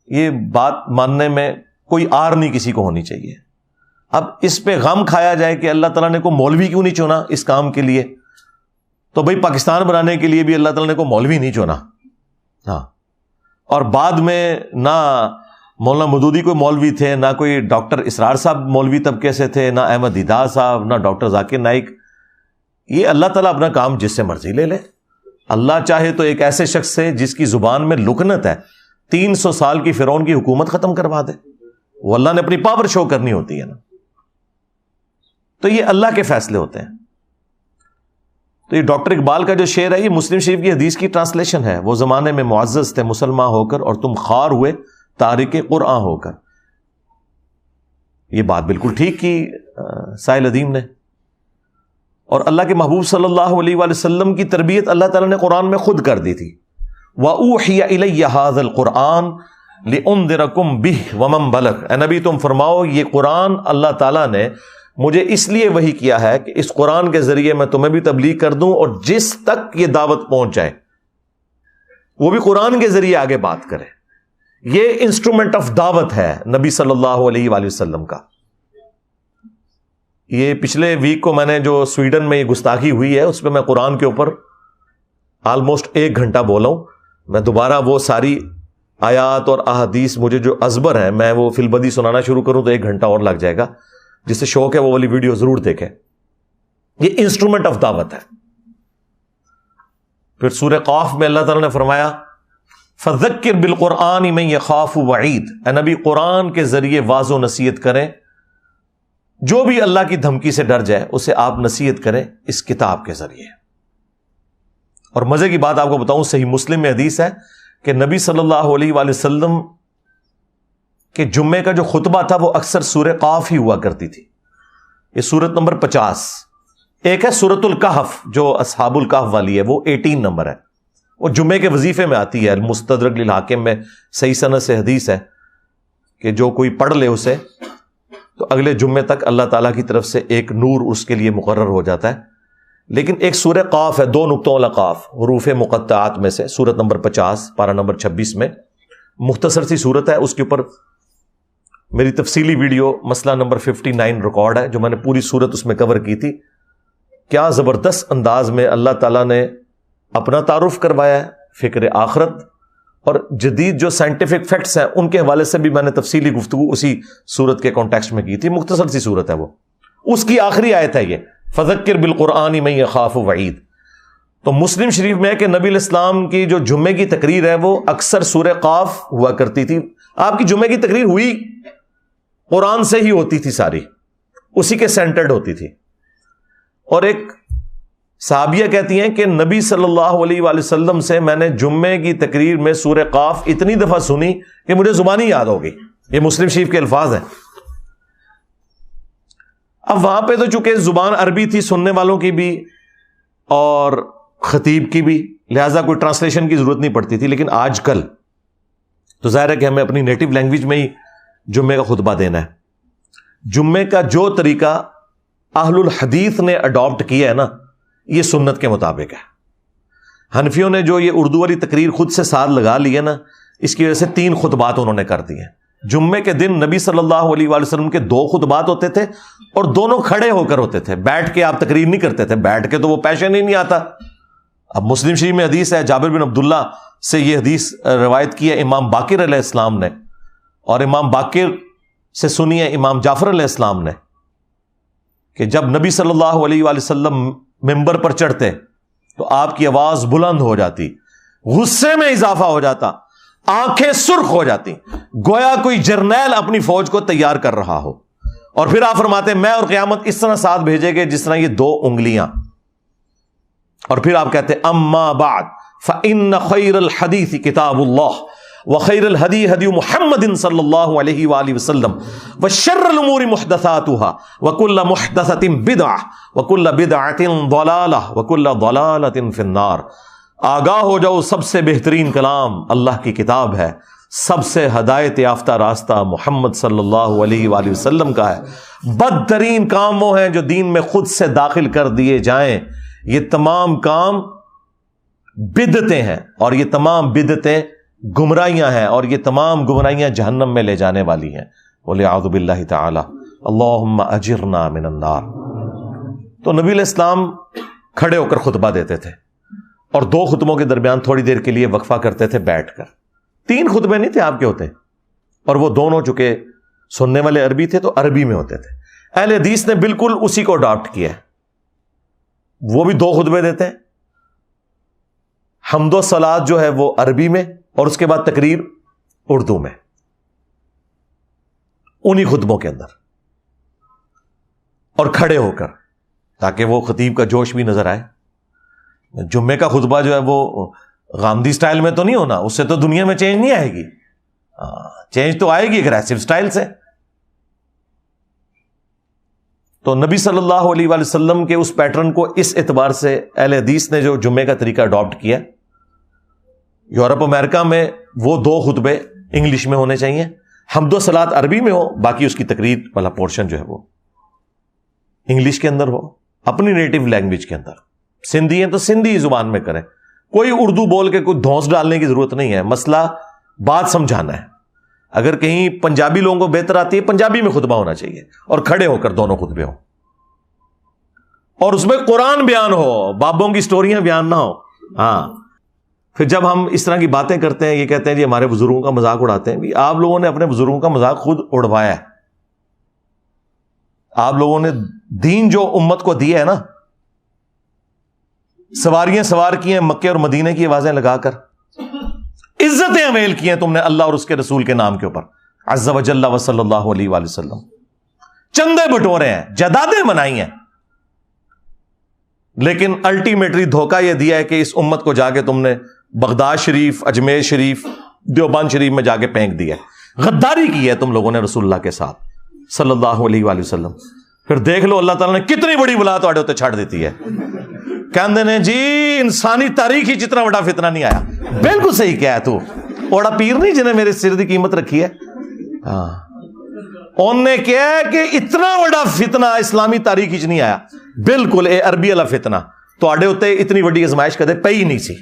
یہ بات ماننے میں کوئی آر نہیں کسی کو ہونی چاہیے. اب اس پہ غم کھایا جائے کہ اللہ تعالیٰ نے کو مولوی کیوں نہیں چنا اس کام کے لیے، تو بھائی پاکستان بنانے کے لیے بھی اللہ تعالیٰ نے کو مولوی نہیں چنا. ہاں، اور بعد میں نہ مولانا مودودی کوئی مولوی تھے، نہ کوئی ڈاکٹر اسرار صاحب مولوی طبقے سے تھے، نہ احمد دیدار صاحب، نہ ڈاکٹر ذاکر نائک. یہ اللہ تعالیٰ اپنا کام جس سے مرضی لے لے. اللہ چاہے تو ایک ایسے شخص سے جس کی زبان میں لکنت ہے 300 سال کی فرعون کی حکومت ختم کروا دے. وہ اللہ نے اپنی پاور شو کرنی ہوتی ہے نا. تو یہ اللہ کے فیصلے ہوتے ہیں. تو یہ ڈاکٹر اقبال کا جو شعر ہے یہ مسلم شریف کی حدیث کی ٹرانسلیشن ہے. وہ زمانے میں معزز تھے مسلمان ہو کر اور تم خوار ہوئے تارک قرآن ہو کر. یہ بات بالکل ٹھیک کی ساحل ادیم نے. اور اللہ کے محبوب صلی اللہ علیہ وآلہ وسلم کی تربیت اللہ تعالیٰ نے قرآن میں خود کر دی تھی. وَأُوحِيَ إِلَيَّ هَذَا الْقُرْآنُ لِأُنذِرَكُمْ بِهِ وَمَنْ بَلَغَ. اے نبی تم فرماؤ یہ قرآن اللہ تعالیٰ نے مجھے اس لیے وحی کیا ہے کہ اس قرآن کے ذریعے میں تمہیں بھی تبلیغ کر دوں اور جس تک یہ دعوت پہنچ جائے وہ بھی قرآن کے ذریعے آگے بات کرے. یہ انسٹرومنٹ آف دعوت ہے نبی صلی اللہ علیہ وآلہ وسلم کا. یہ پچھلے ویک کو میں نے جو سویڈن میں یہ گستاخی ہوئی ہے اس پہ میں قرآن کے اوپر آلموسٹ 1 گھنٹہ بولا ہوں. میں دوبارہ وہ ساری آیات اور احادیث مجھے جو ازبر ہیں میں وہ فی البدی سنانا شروع کروں تو 1 گھنٹہ اور لگ جائے گا. جسے شوق ہے وہ والی ویڈیو ضرور دیکھیں. یہ انسٹرومنٹ آف دعوت ہے. پھر سورہ قاف میں اللہ تعالیٰ نے فرمایا فذکر بالقرآن من یخاف وعید. اے نبی قرآن کے ذریعے واعظ و نصیحت کریں, جو بھی اللہ کی دھمکی سے ڈر جائے اسے آپ نصیحت کریں اس کتاب کے ذریعے. اور مزے کی بات آپ کو بتاؤں, صحیح مسلم میں حدیث ہے کہ نبی صلی اللہ علیہ وآلہ وسلم کہ جمعے کا جو خطبہ تھا وہ اکثر سورہ قاف ہی ہوا کرتی تھی. یہ سورت نمبر 50. ایک ہے سورت الکہف جو اصحاب الکہف والی ہے, وہ 18 نمبر ہے. وہ جمعے کے وظیفے میں آتی ہے. المستدرک للحاکم میں صحیح سند سے حدیث ہے کہ جو کوئی پڑھ لے اسے تو اگلے جمعے تک اللہ تعالیٰ کی طرف سے ایک نور اس کے لیے مقرر ہو جاتا ہے. لیکن ایک سورہ قاف ہے, 2 نقطوں والا قاف, حروف مقطعات میں سے, سورت نمبر 50 پارہ نمبر 26 میں. مختصر سی سورت ہے. اس کے اوپر میری تفصیلی ویڈیو مسئلہ نمبر 59 ریکارڈ ہے جو میں نے پوری سورت اس میں کور کی تھی. کیا زبردست انداز میں اللہ تعالیٰ نے اپنا تعارف کروایا ہے, فکر آخرت اور جدید جو سائنٹیفک فیکٹس ہیں ان کے حوالے سے بھی میں نے تفصیلی گفتگو اسی سورت کے کانٹیکسٹ میں کی تھی. مختصر سی سورت ہے وہ. اس کی آخری آیت ہے یہ فذکر بالقرآن من یخاف وعید. تو مسلم شریف میں ہے کہ نبی علیہ السلام کی جو جمعے کی تقریر ہے وہ اکثر سورہ قاف ہوا کرتی تھی. آپ کی جمعے کی تقریر ہوئی قرآن سے ہی ہوتی تھی, ساری اسی کے سینٹرڈ ہوتی تھی. اور ایک صحابیہ کہتی ہیں کہ نبی صلی اللہ علیہ وآلہ وسلم سے میں نے جمعے کی تقریر میں سورہ قاف اتنی دفعہ سنی کہ مجھے زبانی یاد ہو گئی. یہ مسلم شریف کے الفاظ ہیں. اب وہاں پہ تو چونکہ زبان عربی تھی سننے والوں کی بھی اور خطیب کی بھی, لہٰذا کوئی ٹرانسلیشن کی ضرورت نہیں پڑتی تھی. لیکن آج کل تو ظاہر ہے کہ ہمیں اپنی نیٹو لینگویج میں ہی جمعے کا خطبہ دینا ہے. جمعے کا جو طریقہ اہل الحدیث نے اڈاپٹ کیا ہے نا, یہ سنت کے مطابق ہے. حنفیوں نے جو یہ اردو والی تقریر خود سے ساتھ لگا لی ہے نا, اس کی وجہ سے 3 خطبات انہوں نے کر دی ہیں. جمعے کے دن نبی صلی اللہ علیہ وآلہ وسلم کے 2 خطبات ہوتے تھے اور دونوں کھڑے ہو کر ہوتے تھے. بیٹھ کے آپ تقریر نہیں کرتے تھے, بیٹھ کے تو وہ پیشن ہی نہیں آتا. اب مسلم شریف میں حدیث ہے, جابر بن عبداللہ سے یہ حدیث روایت کی ہے امام باقر علیہ السلام نے, اور امام باقر سے سنی ہے امام جعفر علیہ السلام نے کہ جب نبی صلی اللہ علیہ وآلہ وسلم ممبر پر چڑھتے تو آپ کی آواز بلند ہو جاتی, غصے میں اضافہ ہو جاتا, آنکھیں سرخ ہو جاتی, گویا کوئی جرنیل اپنی فوج کو تیار کر رہا ہو. اور پھر آپ فرماتے میں اور قیامت اس طرح ساتھ بھیجے گے جس طرح یہ 2 انگلیاں. اور پھر آپ کہتے اما بعد فإن خیر الحدیث کتاب اللہ وخیر الہدی ہدی محمد صلی اللہ علیہ وآلہ وسلم وشر الامور محدثاتها وکل محدثۃ بدعہ وکل بدعۃ ضلالہ وکل ضلالۃ فی النار. آگاہ ہو جاؤ, سب سے بہترین کلام اللہ کی کتاب ہے, سب سے ہدایت یافتہ راستہ محمد صلی اللہ علیہ وآلہ وسلم کا ہے. بدترین کام وہ ہیں جو دین میں خود سے داخل کر دیے جائیں. یہ تمام کام بدعتیں ہیں اور یہ تمام بدعتیں گمراہیاں ہیں اور یہ تمام گمراہیاں جہنم میں لے جانے والی ہیں. وَلِعَوْذُ بِاللَّهِ تَعَالَى اللَّهُمَّ أَجِرْنَا مِنَ النَّارِ. تو نبی علیہ السلام کھڑے ہو کر خطبہ دیتے تھے اور 2 خطبوں کے درمیان تھوڑی دیر کے لیے وقفہ کرتے تھے بیٹھ کر. 3 خطبے نہیں تھے آپ کے ہوتے, اور وہ دونوں چونکہ سننے والے عربی تھے تو عربی میں ہوتے تھے. اہل حدیث نے بالکل اسی کو اڈاپٹ کیا ہے. وہ بھی 2 خطبے دیتے ہیں, حمد و صلات جو ہے وہ عربی میں اور اس کے بعد تقریر اردو میں, انہی خطبوں کے اندر, اور کھڑے ہو کر تاکہ وہ خطیب کا جوش بھی نظر آئے. جمعے کا خطبہ جو ہے وہ غامدی سٹائل میں تو نہیں ہونا, اس سے تو دنیا میں چینج نہیں آئے گی. چینج تو آئے گی اگریسو سٹائل سے. تو نبی صلی اللہ علیہ وآلہ وسلم کے اس پیٹرن کو اس اعتبار سے اہل حدیث نے جو جمعے کا طریقہ اڈاپٹ کیا. یورپ امریکہ میں وہ 2 خطبے انگلش میں ہونے چاہیے, حمد و صلات عربی میں ہو, باقی اس کی تقریر والا پورشن جو ہے وہ انگلش کے اندر ہو، اپنی نیٹو لینگویج کے اندر. سندھی ہیں تو سندھی زبان میں کریں، کوئی اردو بول کے کوئی دھونس ڈالنے کی ضرورت نہیں ہے. مسئلہ بات سمجھانا ہے. اگر کہیں پنجابی لوگوں کو بہتر آتی ہے، پنجابی میں خطبہ ہونا چاہیے اور کھڑے ہو کر دونوں خطبے ہوں، اور اس میں قرآن بیان ہو، بابوں کی سٹوریاں بیان نہ ہو. ہاں، پھر جب ہم اس طرح کی باتیں کرتے ہیں، یہ کہتے ہیں جی ہمارے بزرگوں کا مذاق اڑاتے ہیں، بھی آپ لوگوں نے اپنے بزرگوں کا مذاق خود اڑوایا ہے. آپ لوگوں نے دین جو امت کو دیا ہے نا، سواریاں سوار کی ہیں مکے اور مدینے کی آوازیں لگا کر، عزتیں امیل کی ہیں تم نے اللہ اور اس کے رسول کے نام کے اوپر، عز و جل و صلی اللہ علیہ وآلہ وسلم. چندے بٹورے ہیں، جدادیں منائی ہیں، لیکن الٹیمیٹلی دھوکہ یہ دیا ہے کہ اس امت کو جا کے تم نے بغداد شریف، اجمیر شریف، دیوبند شریف میں جا کے پھینک دیا. غداری کی ہے تم لوگوں نے رسول اللہ کے ساتھ صلی اللہ علیہ وآلہ وسلم. پھر دیکھ لو اللہ تعالیٰ نے کتنی بڑی بلا تھوڑے ہوتے چھڑ دیتی ہے. کہندے نے جی انسانی تاریخ ہی جتنا بڑا فتنہ نہیں آیا. بالکل صحیح کیا ہے تو، اوڑا پیر نہیں جنہیں میرے سر دی قیمت رکھی ہے. ہاں، انہوں نے کیا ہے کہ اتنا بڑا فتنہ اسلامی تاریخ ہی نہیں آیا. بالکل اے عربی والا فتنہ تواڈے اوتے اتنی بڑی آزمائش کدے پئی نہیں سی.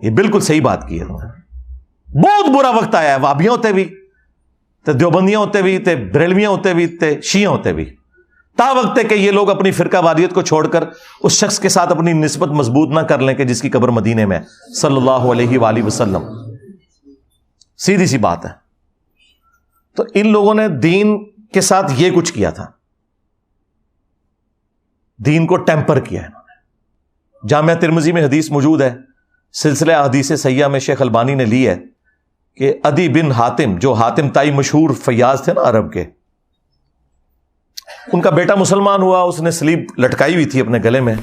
یہ بالکل صحیح بات کی ہے. بہت برا وقت آیا ہے، وہابیاں ہوتے بھی تے دیوبندیاں ہوتے بھی تے بریلویاں ہوتے بھی تے شیعہ ہوتے بھی. تا وقت ہے کہ یہ لوگ اپنی فرقہ واریت کو چھوڑ کر اس شخص کے ساتھ اپنی نسبت مضبوط نہ کر لیں کہ جس کی قبر مدینے میں صلی اللہ علیہ وآلہ وسلم. سیدھی سی بات ہے. تو ان لوگوں نے دین کے ساتھ یہ کچھ کیا تھا، دین کو ٹیمپر کیا ہے انہوں نے. جامعہ ترمذی میں حدیث موجود ہے، سلسلہ احادیث صحیحہ میں شیخ البانی نے لی ہے کہ عدی بن حاتم، جو حاتم تائی مشہور فیاض تھے نا عرب کے، ان کا بیٹا مسلمان ہوا، اس نے سلیب لٹکائی ہوئی تھی اپنے گلے میں.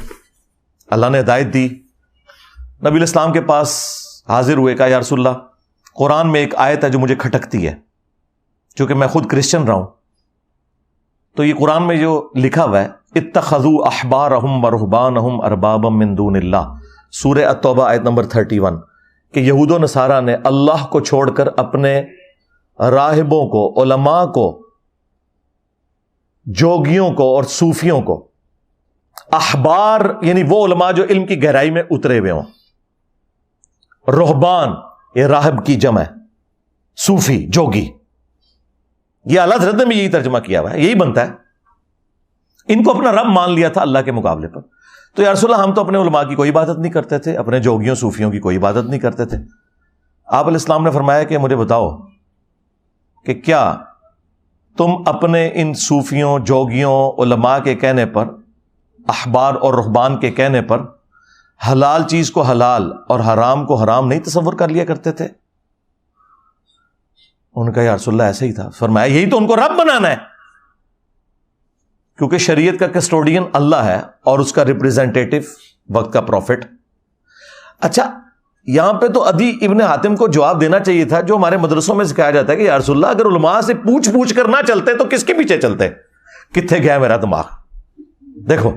اللہ نے ہدایت دی، نبی الاسلام کے پاس حاضر ہوئے، کہا یا رسول اللہ قرآن میں ایک آیت ہے جو مجھے کھٹکتی ہے، چونکہ میں خود کرسچن رہا ہوں. تو یہ قرآن میں جو لکھا ہوا ہے اتخذوا احبارہم ورہبانہم اربابا من دون اللہ، سورہ التوبہ آیت نمبر 31، کہ یہود و نصارہ نے اللہ کو چھوڑ کر اپنے راہبوں کو، علماء کو، جوگیوں کو اور صوفیوں کو، احبار یعنی وہ علماء جو علم کی گہرائی میں اترے ہوئے ہوں، رہبان یہ راہب کی جمع ہے، صوفی جوگی، یہ اعلیٰ حضرت نے بھی یہی ترجمہ کیا ہوا ہے، یہی بنتا ہے. ان کو اپنا رب مان لیا تھا اللہ کے مقابلے پر. تو یا رسول اللہ ہم تو اپنے علماء کی کوئی عبادت نہیں کرتے تھے، اپنے جوگیوں صوفیوں کی کوئی عبادت نہیں کرتے تھے. آپ علیہ السلام نے فرمایا کہ مجھے بتاؤ کہ کیا تم اپنے ان صوفیوں، جوگیوں، علماء کے کہنے پر، احبار اور رہبان کے کہنے پر حلال چیز کو حلال اور حرام کو حرام نہیں تصور کر لیا کرتے تھے؟ ان کا یا رسول اللہ ایسے ہی تھا. فرمایا یہی تو ان کو رب بنانا ہے، کیونکہ شریعت کا کسٹوڈین اللہ ہے اور اس کا ریپریزنٹیٹو وقت کا پروفٹ. اچھا یہاں پہ تو عدی ابن حاتم کو جواب دینا چاہیے تھا، جو ہمارے مدرسوں میں سکھایا جاتا ہے کہ یا رسول اللہ اگر علماء سے پوچھ کر نہ چلتے تو کس کے پیچھے چلتے؟ کتنے گیا میرا دماغ. دیکھو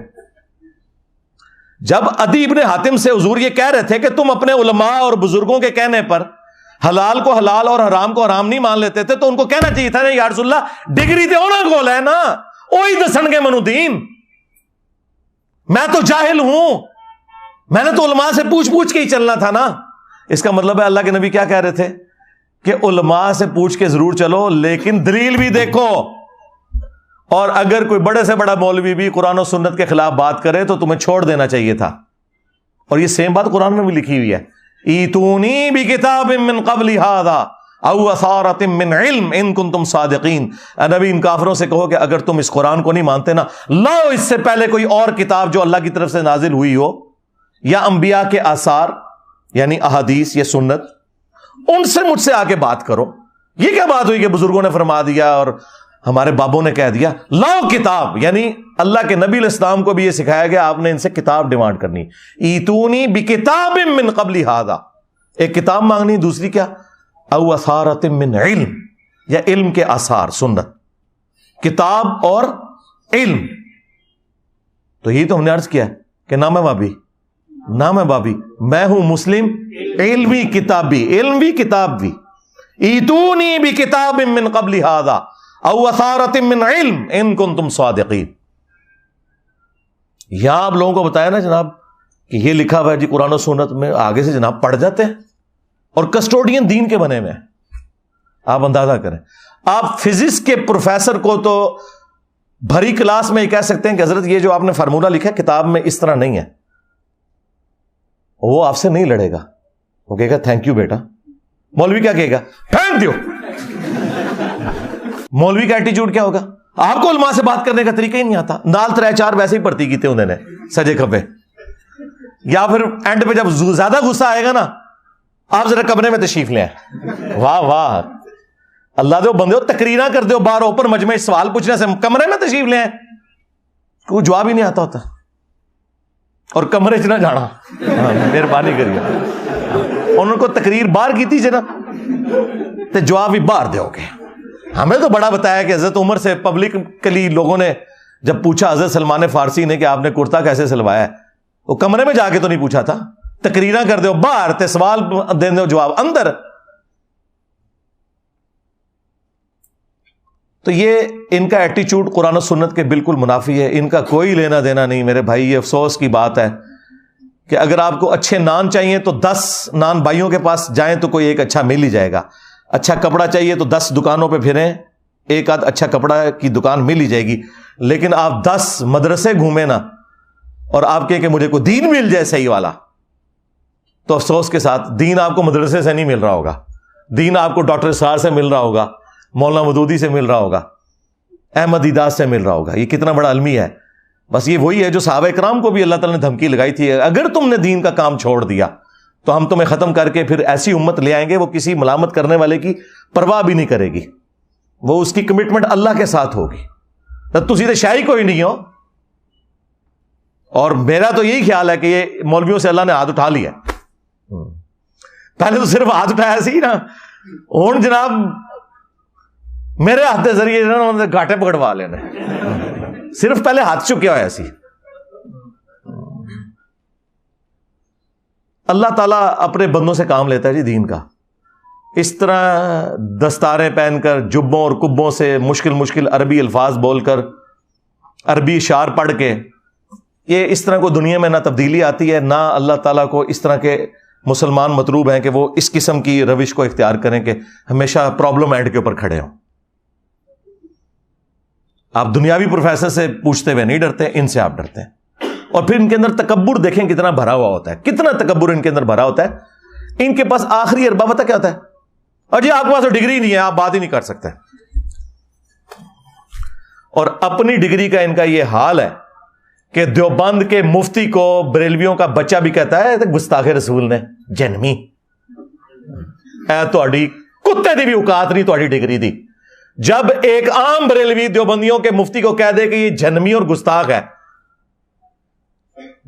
جب عدی ابن حاتم سے حضور یہ کہہ رہے تھے کہ تم اپنے علماء اور بزرگوں کے کہنے پر حلال کو حلال اور حرام کو حرام نہیں مان لیتے تھے، تو ان کو کہنا چاہیے تھا یا رسول اللہ ڈگری تے ہونا گول ہے نا، وہی دسن گے منو دین، میں تو جاہل ہوں، میں نے تو علماء سے پوچھ کے ہی چلنا تھا نا. اس کا مطلب ہے اللہ کے نبی کیا کہہ رہے تھے کہ علماء سے پوچھ کے ضرور چلو لیکن دلیل بھی دیکھو، اور اگر کوئی بڑے سے بڑا مولوی بھی قرآن و سنت کے خلاف بات کرے تو تمہیں چھوڑ دینا چاہیے تھا. اور یہ سیم بات قرآن میں بھی لکھی ہوئی ہے، ایتونی بکتاب من قبل ھذا او اثارۃ من علم ان کنتم صادقین. نبی ان کافروں سے کہو کہ اگر تم اس قرآن کو نہیں مانتے نا، لاؤ اس سے پہلے کوئی اور کتاب جو اللہ کی طرف سے نازل ہوئی ہو، یا انبیاء کے آثار یعنی احادیث یا سنت، ان سے مجھ سے آ کے بات کرو. یہ کیا بات ہوئی کہ بزرگوں نے فرما دیا اور ہمارے بابوں نے کہہ دیا؟ لاؤ کتاب، یعنی اللہ کے نبی علیہ السلام کو بھی یہ سکھایا گیا آپ نے ان سے کتاب ڈیمانڈ کرنی. ایتونی بکتاب من قبل ھذا، ایک کتاب مانگنی، دوسری کیا؟ او اثارۃ من علم، یا علم کے آثار، سنت، کتاب اور علم. تو یہی تو ہم نے عرض کیا کہ نام ہے بابی، نام ہے بابی، میں ہوں مسلم علمی کتابی، علم بھی کتاب بھی. ایتونی بکتاب من قبل ھذا او اثارۃ من علم ان کنتم صادقین. یہاں آپ لوگوں کو بتایا نا جناب کہ یہ لکھا ہوا ہے جی قرآن و سنت میں، آگے سے جناب پڑھ جاتے ہیں اور کسٹوڈین دین کے بنے ہوئے ہیں. آپ اندازہ کریں، آپ فزکس کے پروفیسر کو تو بھری کلاس میں یہ کہہ سکتے ہیں کہ حضرت یہ جو آپ نے فارمولہ لکھا ہے کتاب میں اس طرح نہیں ہے، وہ آپ سے نہیں لڑے گا، وہ کہے گا تھینک یو بیٹا. مولوی کیا کہے گا؟ Thank you. مولوی کا ایٹیچیوڈ کیا ہوگا؟ آپ کو علماء سے بات کرنے کا طریقہ ہی نہیں آتا، نال ترے چار ویسے ہی پڑتی کیتے انہوں نے سجے کھبے. یا پھر اینڈ پہ جب زیادہ غصہ آئے گا نا، آپ ذرا کمرے میں تشریف لیں. واہ واہ، اللہ دے بندے ہو، تقریراں کر دو باہر اوپر مجمع، سوال پوچھنے سے کمرے میں تشریف لیں، کوئی جواب ہی نہیں آتا ہوتا. اور کمرے چ نہ جانا، مہربانی کریے. انہوں کو تقریر باہر کی تھی جنا تے جواب بھی باہر دو گے. ہمیں تو بڑا بتایا کہ حضرت عمر سے پبلکلی لوگوں نے جب پوچھا حضرت سلمان فارسی نے کہ آپ نے کرتا کیسے سلوایا ہے، وہ کمرے میں جا کے تو نہیں پوچھا تھا، تقریراں کر دو باہر تے سوال دے دو جواب اندر. تو یہ ان کا ایٹیچیوڈ قرآن و سنت کے بالکل منافی ہے، ان کا کوئی لینا دینا نہیں میرے بھائی. یہ افسوس کی بات ہے کہ اگر آپ کو اچھے نان چاہیے تو 10 نان بھائیوں کے پاس جائیں تو کوئی ایک اچھا مل ہی جائے گا. اچھا کپڑا چاہیے تو 10 دکانوں پہ پھریں، ایک آدھ اچھا کپڑا کی دکان مل ہی جائے گی. لیکن آپ 10 مدرسے گھومیں نا اور آپ کہیں کہ مجھے کوئی دین مل جائے صحیح والا، تو افسوس کے ساتھ دین آپ کو مدرسے سے نہیں مل رہا ہوگا، دین آپ کو ڈاکٹر اسرار سے مل رہا ہوگا، مولانا مودودی سے مل رہا ہوگا، احمد دیداس سے مل رہا ہوگا. یہ کتنا بڑا علمی ہے. بس یہ وہی ہے جو صحابہ کرام کو بھی اللہ تعالیٰ نے دھمکی لگائی تھی، اگر تم نے دین کا کام چھوڑ دیا تو ہم تمہیں ختم کر کے پھر ایسی امت لے آئیں گے وہ کسی ملامت کرنے والے کی پرواہ بھی نہیں کرے گی، وہ اس کی کمٹمنٹ اللہ کے ساتھ ہوگی. تو سیدھے شاہی کوئی نہیں ہو. اور میرا تو یہی خیال ہے کہ یہ مولویوں سے اللہ نے ہاتھ اٹھا لیا. پہلے تو صرف ہاتھ اٹھایا سی نا، ہوں جناب میرے ہاتھ کے ذریعے گھاٹے پکڑوا لینا. صرف پہلے ہاتھ چکیا ہوا سی. اللہ تعالیٰ اپنے بندوں سے کام لیتا ہے جی دین کا. اس طرح دستاریں پہن کر، جبوں اور کبوں سے مشکل عربی الفاظ بول کر، عربی اشعار پڑھ کے، یہ اس طرح کو دنیا میں نہ تبدیلی آتی ہے، نہ اللہ تعالیٰ کو اس طرح کے مسلمان مطلوب ہیں کہ وہ اس قسم کی روش کو اختیار کریں کہ ہمیشہ پرابلم اینڈ کے اوپر کھڑے ہوں. آپ دنیاوی پروفیسر سے پوچھتے ہوئے نہیں ڈرتے، ان سے آپ ڈرتے ہیں. اور پھر ان کے اندر تکبر دیکھیں کتنا بھرا ہوا ہوتا ہے، کتنا تکبر ان کے اندر بھرا ہوتا ہے. ان کے پاس آخری اربا پتہ کیا ہوتا ہے؟ اور جی آپ کے پاس تو ڈگری نہیں ہے، آپ بات ہی نہیں کر سکتے. اور اپنی ڈگری کا ان کا یہ حال ہے کہ دیوبند کے مفتی کو بریلویوں کا بچہ بھی کہتا ہے گستاخ رسول نے جنمی. اے تہاڈی کتے دی بھی اوقات نہیں تہاڈی ڈگری دی. جب ایک عام بریلوی دیوبندیوں کے مفتی کو کہہ دے کہ یہ جنمی اور گستاخ ہے،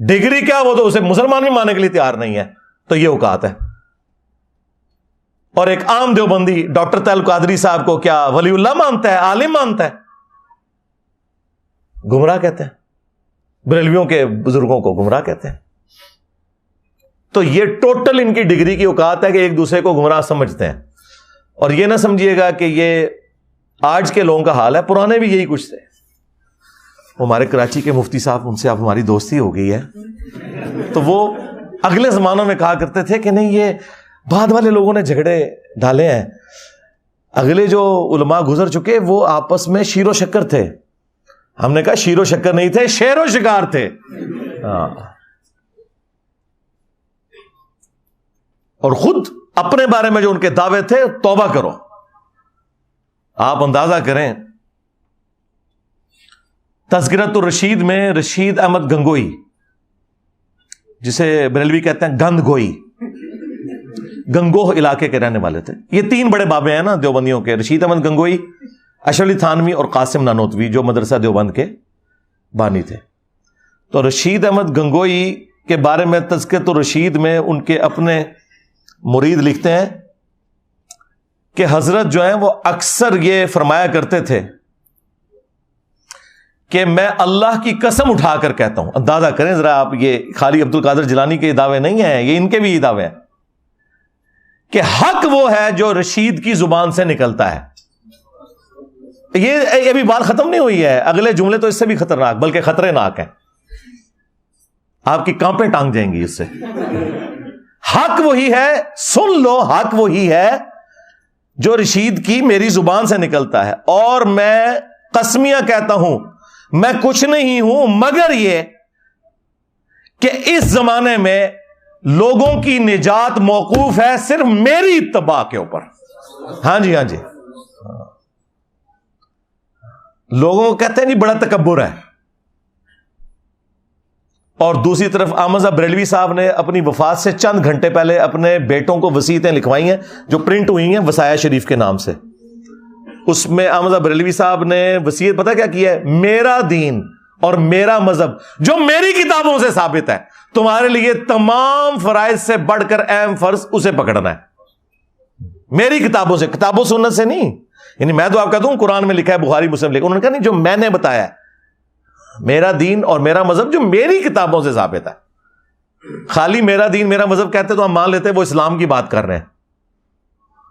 ڈگری کیا وہ تو اسے مسلمان بھی ماننے کے لیے تیار نہیں ہے، تو یہ اوقات ہے. اور ایک عام دیوبندی ڈاکٹر طاہر القادری صاحب کو کیا ولی اللہ مانتا ہے، عالم مانتا ہے؟ گمراہ کہتے ہیں. بریلویوں کے بزرگوں کو گمراہ کہتے ہیں. تو یہ ٹوٹل ان کی ڈگری کی اوقات ہے کہ ایک دوسرے کو گمراہ سمجھتے ہیں. اور یہ نہ سمجھیے گا کہ یہ آج کے لوگوں کا حال ہے، پرانے بھی یہی کچھ تھے. ہمارے کراچی کے مفتی صاحب، ان سے اب ہماری دوستی ہو گئی ہے، تو وہ اگلے زمانوں میں کہا کرتے تھے کہ نہیں یہ بعد والے لوگوں نے جھگڑے ڈالے ہیں، اگلے جو علماء گزر چکے وہ آپس میں شیر و شکر تھے. ہم نے کہا شیر و شکر نہیں تھے، شیر و شکار تھے. اور خود اپنے بارے میں جو ان کے دعوے تھے، توبہ کرو. آپ اندازہ کریں، تذکرۃ الرشید میں رشید احمد گنگوئی، جسے بریلوی کہتے ہیں گند گوئی، گنگوہ علاقے کے رہنے والے تھے. یہ 3 بڑے بابے ہیں نا دیوبندیوں کے، رشید احمد گنگوئی، اشرف علی تھانوی اور قاسم نانوتوی، جو مدرسہ دیوبند کے بانی تھے. تو رشید احمد گنگوئی کے بارے میں تذکرۃ الرشید میں ان کے اپنے مرید لکھتے ہیں کہ حضرت جو ہیں وہ اکثر یہ فرمایا کرتے تھے کہ میں اللہ کی قسم اٹھا کر کہتا ہوں. اندازہ کریں ذرا آپ، یہ خالی عبد القادر جیلانی کے دعوے نہیں ہیں، یہ ان کے بھی یہ دعوے ہیں کہ حق وہ ہے جو رشید کی زبان سے نکلتا ہے. یہ ابھی بات ختم نہیں ہوئی ہے، اگلے جملے تو اس سے بھی خطرناک بلکہ خطرے ناک ہیں. آپ کی کانپیں ٹانگ جائیں گی اس سے. حق وہی ہے, سن لو, حق وہی ہے جو رشید کی میری زبان سے نکلتا ہے, اور میں قسمیاں کہتا ہوں میں کچھ نہیں ہوں مگر یہ کہ اس زمانے میں لوگوں کی نجات موقوف ہے صرف میری اتباع کے اوپر. ہاں جی, ہاں جی, لوگوں کو کہتے ہیں جی بڑا تکبر ہے. اور دوسری طرف احمد رضا بریلوی صاحب نے اپنی وفات سے چند گھنٹے پہلے اپنے بیٹوں کو وصیتیں لکھوائی ہیں جو پرنٹ ہوئی ہیں وصایا شریف کے نام سے. اس میں احمد رضا بریلوی صاحب نے وصیت پتہ کیا کی ہے؟ میرا دین اور میرا مذہب جو میری کتابوں سے ثابت ہے, تمہارے لیے تمام فرائض سے بڑھ کر اہم فرض اسے پکڑنا ہے. میری کتابوں سے, کتابوں سنت سے نہیں. یعنی میں تو آپ کہتا ہوں قرآن میں لکھا ہے, بخاری مسلم لکھا, انہوں نے کہا نہیں, جو میں نے بتایا ہے میرا دین اور میرا مذہب جو میری کتابوں سے ثابت ہے. خالی میرا دین میرا مذہب کہتے تو ہم مان لیتے وہ اسلام کی بات کر رہے ہیں,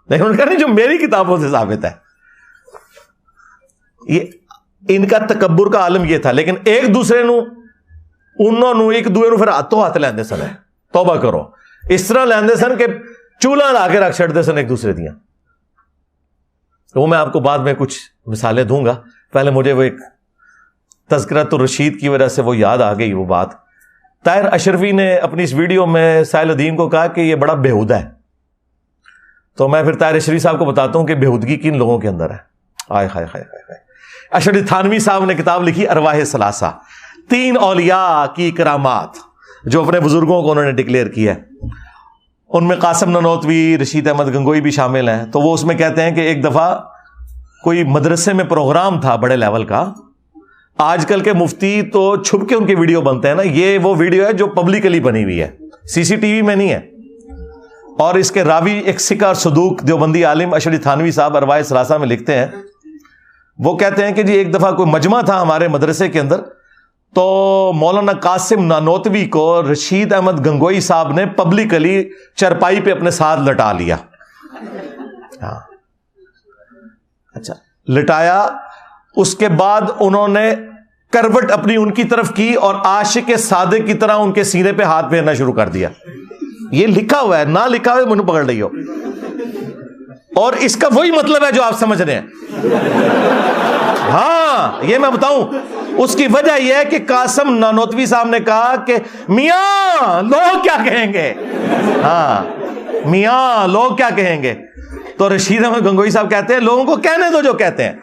لیکن انہوں نے کہا نہیں, جو میری کتابوں سے ثابت ہے. یہ ان کا تکبر کا عالم یہ تھا. لیکن ایک دوسرے نو انہوں ایک دوسرے پھر ہاتھوں ہاتھ لیندے سن. توبہ کرو, اس طرح لیندے سن کہ چولہا لا کے رکھ چھڑتے سن ایک دوسرے دیاں. وہ میں آپ کو بعد میں کچھ مثالیں دوں گا. پہلے مجھے وہ ایک تذکرۃ الرشید کی وجہ سے وہ یاد آ گئی وہ بات. طاہر اشرفی نے اپنی اس ویڈیو میں ساحل الدین کو کہا کہ یہ بڑا بےہودہ ہے. تو میں پھر طاہر اشرفی صاحب کو بتاتا ہوں کہ بےہودگی کن لوگوں کے اندر ہے. آئے ہائے ہائے ہائے. اشرف تھانوی صاحب نے کتاب لکھی ارواح ثلاثہ, 3 اولیاء کی کرامات جو اپنے بزرگوں کو انہوں نے ڈکلیئر کیا ہے. ان میں قاسم نانوتوی, رشید احمد گنگوئی بھی شامل ہیں. تو وہ اس میں کہتے ہیں کہ ایک دفعہ کوئی مدرسے میں پروگرام تھا بڑے لیول کا. آج کل کے مفتی تو چھپ کے ان کے ویڈیو بنتے ہیں نا, یہ وہ ویڈیو ہے جو پبلکلی بنی ہوئی ہے, سی سی ٹی وی میں نہیں ہے. اور اس کے راوی ایک سکہ اور صدوق دیوبندی عالم اشرف تھانوی صاحب ارواح ثلاثہ میں لکھتے ہیں, وہ کہتے ہیں کہ جی ایک دفعہ کوئی مجمع تھا ہمارے مدرسے کے اندر, تو مولانا قاسم نانوتوی کو رشید احمد گنگوئی صاحب نے پبلکلی چرپائی پہ اپنے ساتھ لٹا لیا. ہاں اچھا, لٹایا. اس کے بعد انہوں نے کروٹ اپنی ان کی طرف کی اور عاشق صادق کی طرح ان کے سینے پہ ہاتھ پھیرنا شروع کر دیا. یہ لکھا ہوا ہے, نہ لکھا ہوا مجھے پکڑ رہی ہو. اور اس کا وہی مطلب ہے جو آپ سمجھ رہے ہیں. ہاں یہ میں بتاؤں, اس کی وجہ یہ ہے کہ قاسم نانوتوی صاحب نے کہا کہ میاں لوگ کیا کہیں گے. ہاں میاں لوگ کیا کہیں گے. تو رشید احمد گنگوئی صاحب کہتے ہیں لوگوں کو کہنے دو جو کہتے ہیں.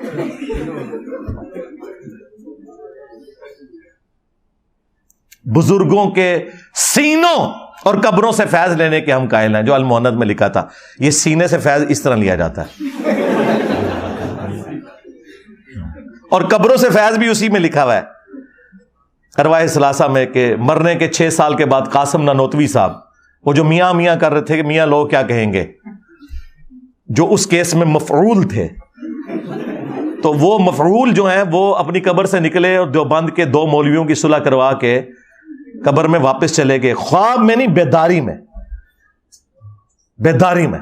بزرگوں کے سینوں اور قبروں سے فیض لینے کے ہم قائل ہیں, جو المعند میں لکھا تھا. یہ سینے سے فیض اس طرح لیا جاتا ہے, اور قبروں سے فیض بھی اسی میں لکھا ہوا ہے ارواح ثلاثہ میں, کہ مرنے کے 6 سال کے بعد قاسم نانوتوی صاحب وہ جو میاں میاں کر رہے تھے کہ میاں لوگ کیا کہیں گے, جو اس کیس میں مفعول تھے, تو وہ مفعول جو ہیں وہ اپنی قبر سے نکلے اور دیوبند کے 2 مولویوں کی صلح کروا کے قبر میں واپس چلے گئے. خواب میں نہیں, بیداری میں. بیداری میں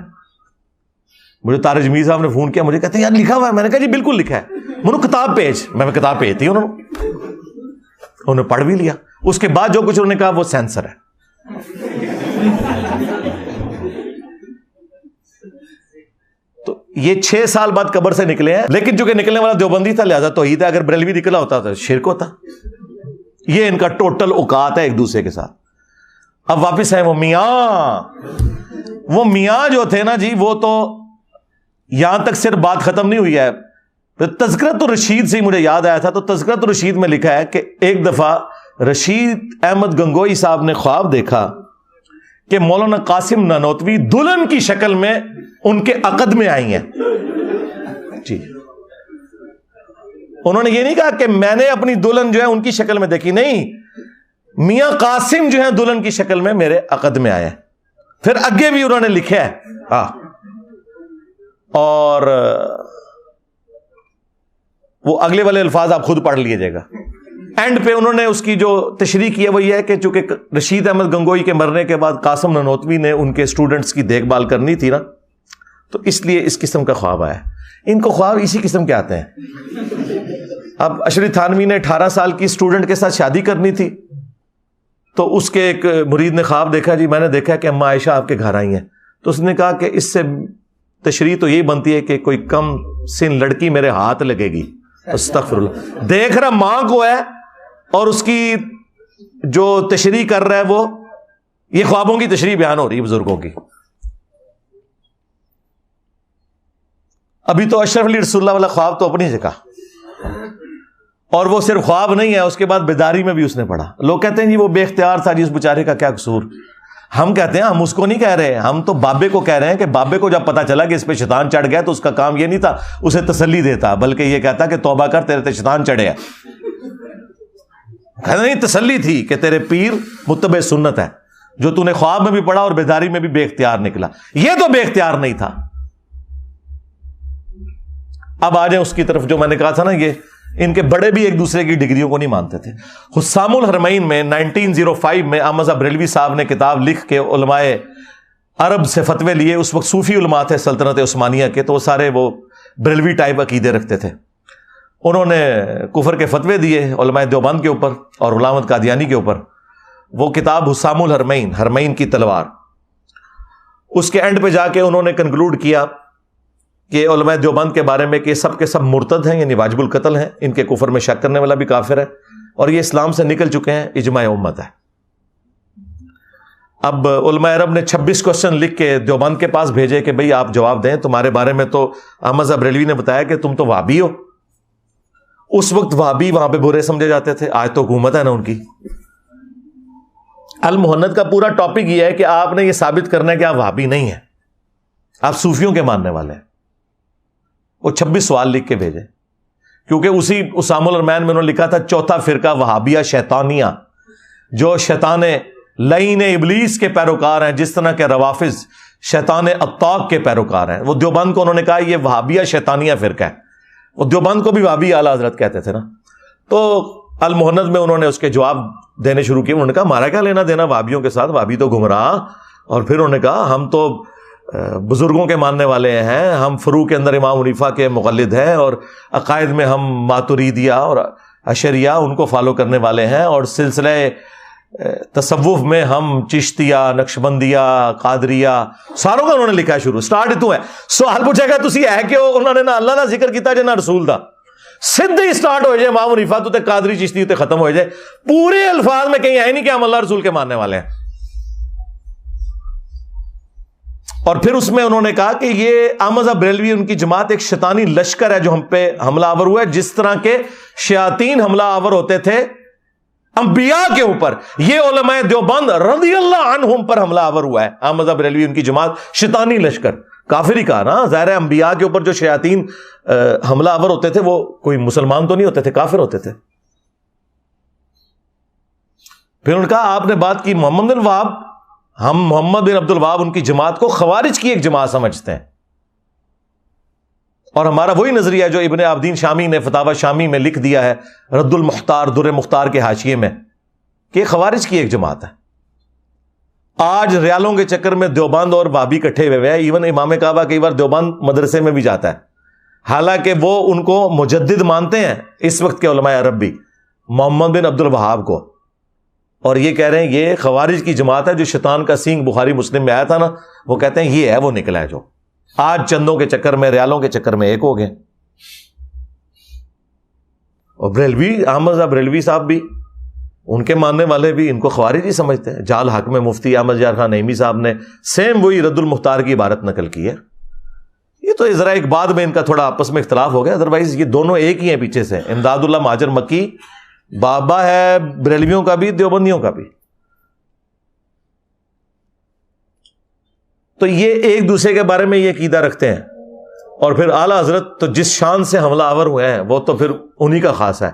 مجھے طارق جمیل صاحب نے فون کیا, مجھے کہتے ہیں یار لکھا ہوا ہے. میں نے کہا جی بالکل لکھا ہے. انہوں نے کتاب بھیج, میں کتاب بھیج دی, انہوں نے پڑھ بھی لیا. اس کے بعد جو کچھ انہوں نے کہا وہ سینسر ہے. تو یہ 6 سال بعد قبر سے نکلے ہیں, لیکن چونکہ نکلنے والا دیوبندی تھا لہذا توحید ہے. اگر بریلوی نکلا ہوتا تو شرک ہوتا. یہ ان کا ٹوٹل اوقات ہے ایک دوسرے کے ساتھ. اب واپس ہے وہ میاں جو تھے نا جی, وہ تو یہاں تک صرف بات ختم نہیں ہوئی ہے. تذکرۃ الرشید سے مجھے یاد آیا تھا, تو تذکرۃ الرشید میں لکھا ہے کہ ایک دفعہ رشید احمد گنگوئی صاحب نے خواب دیکھا کہ مولانا قاسم نانوتوی دلہن کی شکل میں ان کے عقد میں آئی ہیں. جی انہوں نے یہ نہیں کہا کہ میں نے اپنی دلہن جو ہے ان کی شکل میں دیکھی, نہیں, میاں قاسم جو ہے دلہن کی شکل میں میرے عقد میں آئے. پھر آگے بھی انہوں نے لکھا ہے, اور وہ اگلے والے الفاظ آپ خود پڑھ لیجیے گا. اینڈ پہ انہوں نے اس کی جو تشریح کی ہے وہ یہ ہے کہ چونکہ رشید احمد گنگوئی کے مرنے کے بعد قاسم نانوتوی نے ان کے اسٹوڈنٹس کی دیکھ بھال کرنی تھی نا, تو اس لیے اس قسم کا خواب آیا. ان کو خواب اسی قسم کے آتے ہیں. اب اشرف تھانوی نے 18 سال کی اسٹوڈنٹ کے ساتھ شادی کرنی تھی, تو اس کے ایک مرید نے خواب دیکھا، جی میں نے دیکھا کہ اماں عائشہ آپ کے گھر آئی ہیں. تو اس نے کہا کہ اس سے تشریح تو یہی بنتی ہے کہ کوئی کم سن لڑکی میرے ہاتھ لگے گی. استغفر اللہ. دیکھ رہا ماں کو ہے اور اس کی جو تشریح کر رہا ہے وہ یہ خوابوں کی تشریح بیان ہو رہی ہے بزرگوں کی. ابھی تو اشرف علی رسول اللہ والا خواب تو اپنی جگہ، اور وہ صرف خواب نہیں ہے، اس کے بعد بیداری میں بھی اس نے پڑھا. لوگ کہتے ہیں جی وہ بے اختیار تھا، جی اس بیچارے کا کیا قصور. ہم کہتے ہیں ہم اس کو نہیں کہہ رہے، ہم تو بابے کو کہہ رہے ہیں کہ بابے کو جب پتا چلا کہ اس پہ شیطان چڑھ گیا تو اس کا کام یہ نہیں تھا اسے تسلی دیتا، بلکہ یہ کہتا کہ توبہ کر، تیرے تے شیطان چڑھے ہے. کہتے نہیں، تسلی تھی کہ تیرے پیر متبع سنت ہے، جو تو نے خواب میں بھی پڑھا اور بیداری میں بھی بے اختیار نکلا. یہ تو بے اختیار نہیں تھا. اب آ جائیں اس کی طرف جو میں نے کہا تھا نا، یہ ان کے بڑے بھی ایک دوسرے کی ڈگریوں کو نہیں مانتے تھے. حسام الحرمین میں 1905 میں احمد رضا بریلوی صاحب نے کتاب لکھ کے علماء عرب سے فتوے لیے. اس وقت صوفی علماء تھے سلطنت عثمانیہ کے، تو وہ سارے وہ بریلوی ٹائپ عقیدے رکھتے تھے. انہوں نے کفر کے فتوے دیے علماء دیوبند کے اوپر اور غلام احمد قادیانی کے اوپر. وہ کتاب حسام الحرمین، حرمین کی تلوار، اس کے اینڈ پہ جا کے انہوں نے کنکلوڈ کیا کہ علماء دیوبند کے بارے میں کہ سب کے سب مرتد ہیں، یعنی واجب القتل ہیں، ان کے کفر میں شک کرنے والا بھی کافر ہے، اور یہ اسلام سے نکل چکے ہیں، اجماع امت ہے. اب علماء عرب نے 26 کوسچن لکھ کے دیوبند کے پاس بھیجے کہ بھئی آپ جواب دیں، تمہارے بارے میں تو احمد رضا بریلوی نے بتایا کہ تم تو وہابی ہو. اس وقت وہابی وہاں پہ برے سمجھے جاتے تھے، آج تو حکومت ہے نا ان کی. المہند کا پورا ٹاپک یہ ہے کہ آپ نے یہ ثابت کرنا ہے کہ آپ وہابی نہیں ہیں، آپ صوفیوں کے ماننے والے ہیں. وہ 26 سوال لکھ کے بھیجے، کیونکہ اسی اسام الحرمین میں انہوں نے لکھا تھا چوتھا فرقہ وہابیہ شیطانیہ، جو شیطان لعین ابلیس کے پیروکار ہیں، جس طرح کے روافظ شیطان اطاق کے پیروکار ہیں. وہ دیوبند کو انہوں نے کہا یہ وہابیہ شیطانیہ فرقہ ہے. وہ دیوبند کو بھی وہابی اعلی حضرت کہتے تھے نا. تو المہند میں انہوں نے اس کے جواب دینے شروع کیے. انہوں نے کہا ہمارا کیا لینا دینا وہابیوں کے ساتھ، وہابی تو گمراہ. اور پھر انہوں نے کہا ہم تو بزرگوں کے ماننے والے ہیں، ہم فروع کے اندر امام حنیفہ کے مقلد ہیں، اور عقائد میں ہم ماتریدیہ اور اشریہ ان کو فالو کرنے والے ہیں، اور سلسلہ تصوف میں ہم چشتیہ، نقشبندیہ، قادریہ، ساروں کا انہوں نے لکھا شروع. سٹارٹ تو ہے. سوال پوچھے گا تسی ہے کہ انہوں نے نہ اللہ کا ذکر کیتا جے نہ رسول دا. سیدھے ہی سٹارٹ ہو جائے امام حنیفہ تو تے قادری چشتی تے ختم ہو جائے. پورے الفاظ میں کہیں ہے نہیں کہ ہم اللہ رسول کے ماننے والے ہیں. اور پھر اس میں انہوں نے کہا کہ یہ احمد رضا بریلوی ان کی جماعت ایک شیطانی لشکر ہے جو ہم پہ حملہ آور ہوا ہے، جس طرح کے شیاطین حملہ آور ہوتے تھے انبیاء کے اوپر. یہ علماء دیوبند رضی اللہ عنہم پر حملہ آور ہوا ہے. احمد رضا بریلوی ان کی جماعت شیطانی لشکر. کافر ہی کہا نا، ظاہر ہے انبیاء کے اوپر جو شیاطین حملہ آور ہوتے تھے وہ کوئی مسلمان تو نہیں ہوتے تھے، کافر ہوتے تھے. پھر انہوں نے کہا آپ نے بات کی محمد بن وہاب، ہم محمد بن عبد الوہاب ان کی جماعت کو خوارج کی ایک جماعت سمجھتے ہیں، اور ہمارا وہی نظریہ جو ابن عابدین شامی نے فتاوی شامی میں لکھ دیا ہے رد المختار در مختار کے حاشیے میں، کہ خوارج کی ایک جماعت ہے. آج ریالوں کے چکر میں دیوبند اور وہابی کٹھے ہوئے ہیں. ایون امام کعبہ کئی بار دیوبند مدرسے میں بھی جاتا ہے، حالانکہ وہ ان کو مجدد مانتے ہیں اس وقت کے علماء عرب بھی، محمد بن عبد الوہاب کو. اور یہ کہہ رہے ہیں یہ خوارج کی جماعت ہے جو شیطان کا سینگ بخاری مسلم میں آیا تھا نا، وہ کہتے ہیں یہ ہے وہ نکلا ہے جو آج چندوں کے چکر میں، ریالوں کے چکر میں ایک ہو گئے. اور بریلوی، احمد رضا بریلوی صاحب بھی، ان کے ماننے والے بھی ان کو خوارج ہی سمجھتے ہیں. جال حق میں مفتی احمد یار خان نعیمی صاحب نے سیم وہی رد المختار کی عبارت نقل کی ہے. یہ تو ذرا ایک بعد میں ان کا تھوڑا آپس میں اختلاف ہو گیا، ادروائز یہ دونوں ایک ہی ہیں پیچھے سے. امداد اللہ مہاجر مکی بابا ہے بریلویوں کا بھی دیوبندیوں کا بھی. تو یہ ایک دوسرے کے بارے میں یہ عقیدہ رکھتے ہیں. اور پھر اعلیٰ حضرت تو جس شان سے حملہ آور ہوئے ہیں وہ تو پھر انہی کا خاص ہے.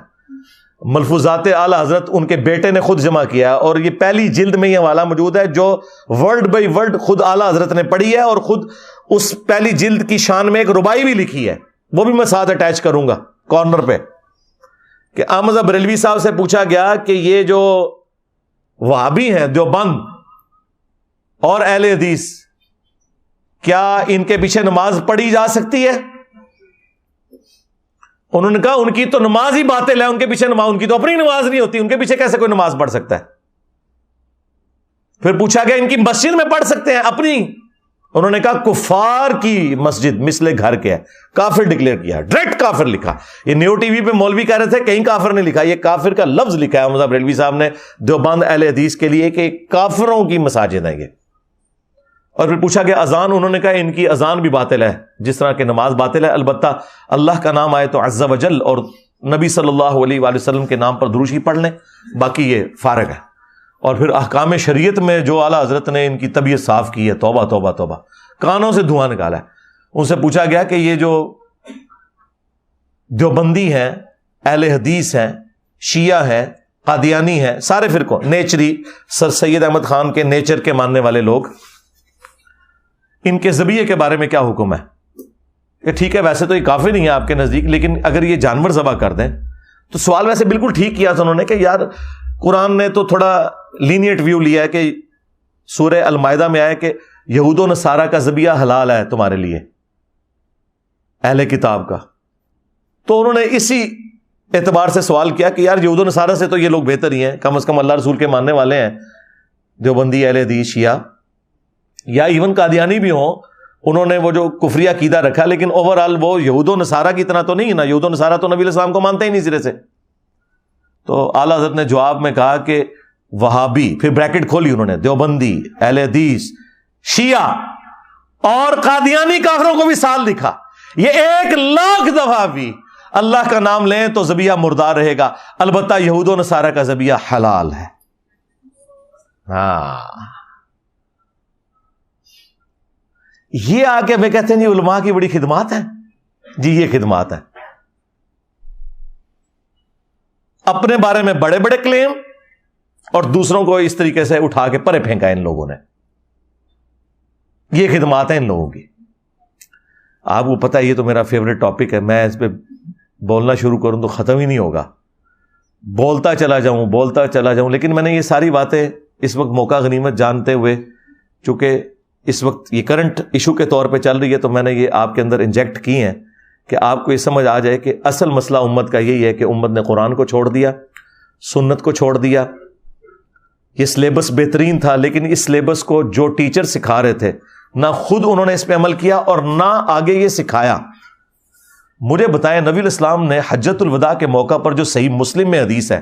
ملفوظات اعلیٰ حضرت ان کے بیٹے نے خود جمع کیا، اور یہ پہلی جلد میں یہ حوالہ موجود ہے جو ورڈ بائی ورڈ خود اعلیٰ حضرت نے پڑھی ہے، اور خود اس پہلی جلد کی شان میں ایک ربائی بھی لکھی ہے، وہ بھی میں ساتھ اٹیچ کروں گا کارنر پہ. کہ احمد رضا بریلوی صاحب سے پوچھا گیا کہ یہ جو وہابی ہیں دیوبند اور اہل حدیث، کیا ان کے پیچھے نماز پڑھی جا سکتی ہے؟ انہوں نے کہا ان کی تو نماز ہی باطل ہے، ان کے پیچھے نماز، ان کی تو اپنی نماز نہیں ہوتی، ان کے پیچھے کیسے کوئی نماز پڑھ سکتا ہے؟ پھر پوچھا گیا ان کی مسجد میں پڑھ سکتے ہیں اپنی؟ انہوں نے کہا کفار کی مسجد مثل گھر کے ہے. کافر ڈکلیئر کیا, ڈائریکٹ کافر لکھا. یہ نیو ٹی وی پہ مولوی کہہ رہے تھے کہیں کافر نہیں لکھا, یہ کافر کا لفظ لکھا ہے احمد بریلوی صاحب نے دیوبند اہل حدیث کے لیے کہ کافروں کی مساجد ہیں یہ. اور پھر پوچھا گیا اذان, انہوں نے کہا ان کی اذان بھی باطل ہے جس طرح کہ نماز باطل ہے, البتہ اللہ کا نام آئے تو عز و جل اور نبی صلی اللہ علیہ وآلہ وسلم کے نام پر درود ہی پڑھ لیں, باقی یہ فارغ ہے. اور پھر احکام شریعت میں جو اعلیٰ حضرت نے ان کی طبیعت صاف کی ہے, توبہ توبہ توبہ, کانوں سے دھواں نکالا ہے. ان سے پوچھا گیا کہ یہ جو دیوبندی ہیں, اہل حدیث ہیں, شیعہ ہیں, قادیانی ہیں, سارے فرقوں, نیچری سر سید احمد خان کے نیچر کے ماننے والے لوگ, ان کے ذبیحے کے بارے میں کیا حکم ہے؟ کہ ٹھیک ہے ویسے تو یہ کافر نہیں ہے آپ کے نزدیک, لیکن اگر یہ جانور ذبح کر دیں تو سوال ویسے بالکل ٹھیک کیا تھا انہوں نے کہ یار قرآن نے تو تھوڑا لینیٹ ویو لیا ہے کہ سورہ المائدہ میں آیا کہ یہود و نصارہ کا ذبیحہ حلال ہے تمہارے لیے, اہل کتاب کا. تو انہوں نے اسی اعتبار سے سوال کیا کہ یار یہود و نصارہ سے تو یہ لوگ بہتر ہی ہیں, کم از کم اللہ رسول کے ماننے والے ہیں, دیوبندی, اہل حدیث, شیعہ یا ایون قادیانی بھی ہوں, انہوں نے وہ جو کفری عقیدہ رکھا, لیکن اوور آل وہ یہود و نصارہ کی طرح تو نہیں ہے نا. یہود و نصارہ تو نبی علیہ السلام کو مانتے ہی نہیں سرے سے. تو اعلیٰ حضرت نے جواب میں کہا کہ وہابی, پھر بریکٹ کھولی انہوں نے, دیوبندی, اہل حدیث, شیعہ اور قادیانی کافروں کو بھی سال لکھا. یہ 1,00,000 دفعہ بھی اللہ کا نام لیں تو ذبیحہ مردار رہے گا, البتہ یہود و نصارہ کا ذبیحہ حلال ہے. ہاں, یہ آ کے میں کہتے ہیں جی علماء کی بڑی خدمات ہیں. جی یہ خدمات ہیں. اپنے بارے میں بڑے بڑے کلیم اور دوسروں کو اس طریقے سے اٹھا کے پرے پھینکا ان لوگوں نے. یہ خدمات ہیں ان لوگوں کی. آپ کو پتہ ہے یہ تو میرا فیوریٹ ٹاپک ہے, میں اس پہ بولنا شروع کروں تو ختم ہی نہیں ہوگا, بولتا چلا جاؤں. لیکن میں نے یہ ساری باتیں اس وقت موقع غنیمت جانتے ہوئے, چونکہ اس وقت یہ کرنٹ ایشو کے طور پہ چل رہی ہے, تو میں نے یہ آپ کے اندر انجیکٹ کی ہیں کہ آپ کو یہ سمجھ آ جائے کہ اصل مسئلہ امت کا یہی ہے کہ امت نے قرآن کو چھوڑ دیا, سنت کو چھوڑ دیا. یہ سلیبس بہترین تھا, لیکن اس سلیبس کو جو ٹیچر سکھا رہے تھے نہ خود انہوں نے اس پہ عمل کیا اور نہ آگے یہ سکھایا. مجھے بتائیں نبی الاسلام نے حجۃ الوداع کے موقع پر جو صحیح مسلم میں حدیث ہے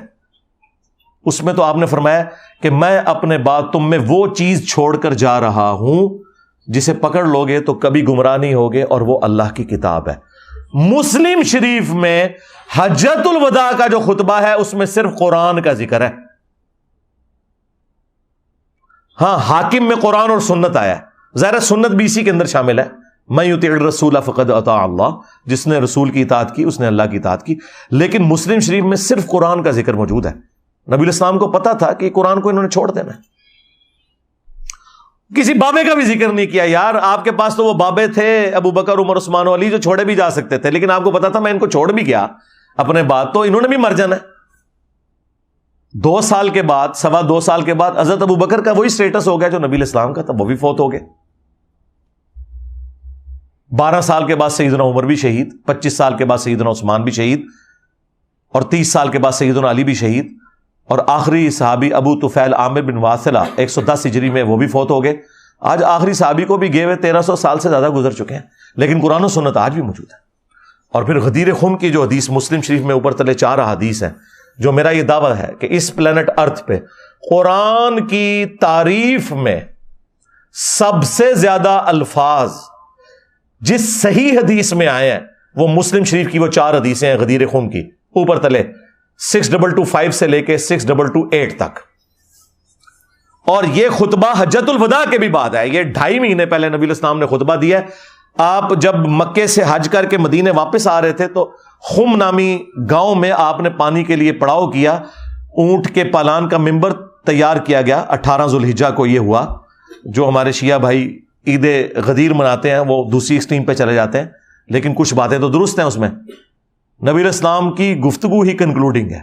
اس میں تو آپ نے فرمایا کہ میں اپنے بعد تم میں وہ چیز چھوڑ کر جا رہا ہوں جسے پکڑ لوگے تو کبھی گمراہ نہیں ہوگے, اور وہ اللہ کی کتاب ہے. مسلم شریف میں حجۃ الوداع کا جو خطبہ ہے اس میں صرف قرآن کا ذکر ہے. ہاں حاکم میں قرآن اور سنت آیا ہے, ظاہر سنت بھی اسی کے اندر شامل ہے. من یطع الرسول فقد اطاع اللہ, جس نے رسول کی اطاعت کی اس نے اللہ کی اطاعت کی. لیکن مسلم شریف میں صرف قرآن کا ذکر موجود ہے. نبی الاسلام کو پتا تھا کہ قرآن کو انہوں نے چھوڑ دینا ہے. کسی بابے کا بھی ذکر نہیں کیا. یار آپ کے پاس تو وہ بابے تھے ابو بکر, عمر, عثمان و علی جو چھوڑے بھی جا سکتے تھے, لیکن آپ کو پتا تھا میں ان کو چھوڑ بھی گیا اپنے بعد تو انہوں نے بھی مر جانا ہے. 2 سال کے بعد, 2.25 سال کے بعد حضرت ابو بکر کا وہی سٹیٹس ہو گیا جو نبی علیہ السلام کا تھا, وہ بھی فوت ہو گئے. 12 سال کے بعد سیدنا عمر بھی شہید, 25 سال کے بعد سیدنا عثمان بھی شہید, اور 30 سال کے بعد سیدنا علی بھی شہید, اور آخری صحابی ابو طفیل عامر بن واصلہ 110 ہجری میں وہ بھی فوت ہو گئے. آج آخری صحابی کو بھی گئے ہوئے 1300 سال سے زیادہ گزر چکے ہیں, لیکن قرآن و سنت آج بھی موجود ہے. اور پھر غدیر خم کی جو حدیث مسلم شریف میں اوپر تلے 4 احادیث ہیں, جو میرا یہ دعویٰ ہے کہ اس پلانٹ ارتھ پہ قرآن کی تعریف میں سب سے زیادہ الفاظ جس صحیح حدیث میں آئے ہیں وہ مسلم شریف کی وہ 4 حدیثیں ہیں غدیر خم کی, اوپر تلے 6225 سے لے کے 6228 تک. اور یہ خطبہ حجۃ الوداع کے بھی بعد ہے. یہ 2.5 مہینے پہلے نبی الاسلام نے خطبہ دیا ہے. آپ جب مکے سے حج کر کے مدینے واپس آ رہے تھے تو خم نامی گاؤں میں آپ نے پانی کے لیے پڑاؤ کیا. اونٹ کے پالان کا ممبر تیار کیا گیا. 18 ذوالحجہ کو یہ ہوا. جو ہمارے شیعہ بھائی عید غدیر مناتے ہیں وہ دوسری ایکسٹریم پہ چلے جاتے ہیں, لیکن کچھ باتیں تو درست ہیں اس میں. نبی الاسلام کی گفتگو ہی کنکلوڈنگ ہے.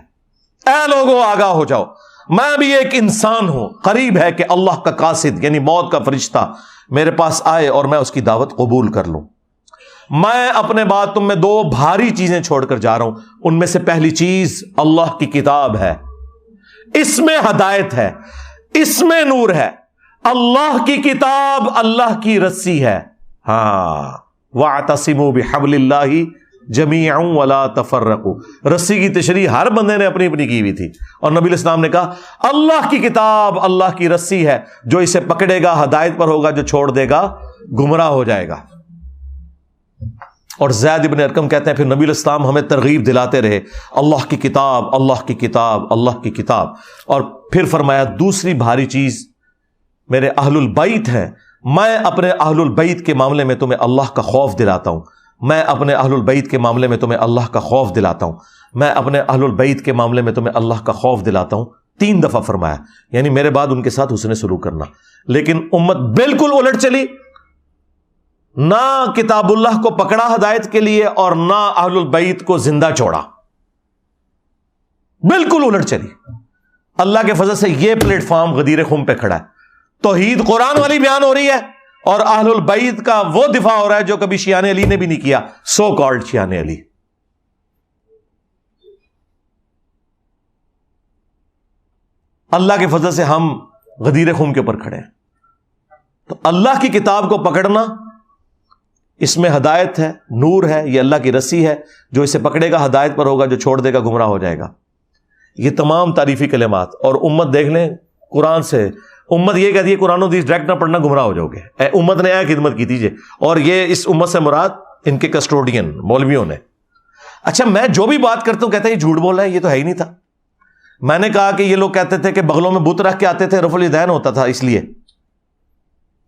اے لوگوں آگاہ ہو جاؤ, میں بھی ایک انسان ہوں, قریب ہے کہ اللہ کا قاصد یعنی موت کا فرشتہ میرے پاس آئے اور میں اس کی دعوت قبول کر لوں. میں اپنے بعد تم میں 2 بھاری چیزیں چھوڑ کر جا رہا ہوں. ان میں سے پہلی چیز اللہ کی کتاب ہے, اس میں ہدایت ہے, اس میں نور ہے. اللہ کی کتاب اللہ کی رسی ہے. ہاں وَاعْتَصِمُوا بِحَبْلِ اللَّهِ جَمِيعًا وَلَا تَفَرَّقُوا. رسی کی تشریح ہر بندے نے اپنی اپنی کی ہوئی تھی, اور نبی علیہ السلام نے کہا اللہ کی کتاب اللہ کی رسی ہے, جو اسے پکڑے گا ہدایت پر ہوگا, جو چھوڑ دے گا گمراہ ہو جائے گا. اور زید بن ارقم کہتے ہیں پھر نبی علیہ السلام ہمیں ترغیب دلاتے رہے اللہ کی کتاب اللہ کی کتاب اللہ کی کتاب. اور پھر فرمایا دوسری بھاری چیز میرے اہل البیت ہیں, میں اپنے اہل البیت کے معاملے میں تمہیں اللہ کا خوف دلاتا ہوں, میں اپنے اہل البیت کے معاملے میں تمہیں اللہ کا خوف دلاتا ہوں, میں اپنے اہل البیت کے معاملے میں تمہیں اللہ کا خوف دلاتا ہوں. 3 دفعہ فرمایا, یعنی میرے بعد ان کے ساتھ حسن سلوک کرنا. لیکن امت بالکل الٹ چلی, نہ کتاب اللہ کو پکڑا ہدایت کے لیے اور نہ اہل البیت کو زندہ چھوڑا, بالکل الٹ چلی. اللہ کے فضل سے یہ پلیٹ فارم غدیر خم پہ کھڑا ہے, توحید قرآن والی بیان ہو رہی ہے اور اہل البیت کا وہ دفاع ہو رہا ہے جو کبھی شیعان علی نے بھی نہیں کیا, سو کالڈ شیعان علی. اللہ کے فضل سے ہم غدیر خم کے اوپر کھڑے ہیں. تو اللہ کی کتاب کو پکڑنا, اس میں ہدایت ہے, نور ہے, یہ اللہ کی رسی ہے, جو اسے پکڑے گا ہدایت پر ہوگا, جو چھوڑ دے گا گمراہ ہو جائے گا. یہ تمام تعریفی کلمات. اور امت دیکھ لیں قرآن سے, امت یہ کہتی ہے قرآن و حدیث ڈائریکٹ نہ پڑھنا گمراہ ہو جاؤ گے. امت نے خدمت کی تھی اور یہ اس امت سے مراد ان کے کسٹوڈین مولویوں نے. اچھا میں جو بھی بات کرتا ہوں کہتے ہیں یہ جھوٹ بول رہا ہے, یہ تو ہے ہی نہیں تھا. میں نے کہا کہ یہ لوگ کہتے تھے کہ بغلوں میں بت رکھ کے آتے تھے, رفع الیدین ہوتا تھا, اس لیے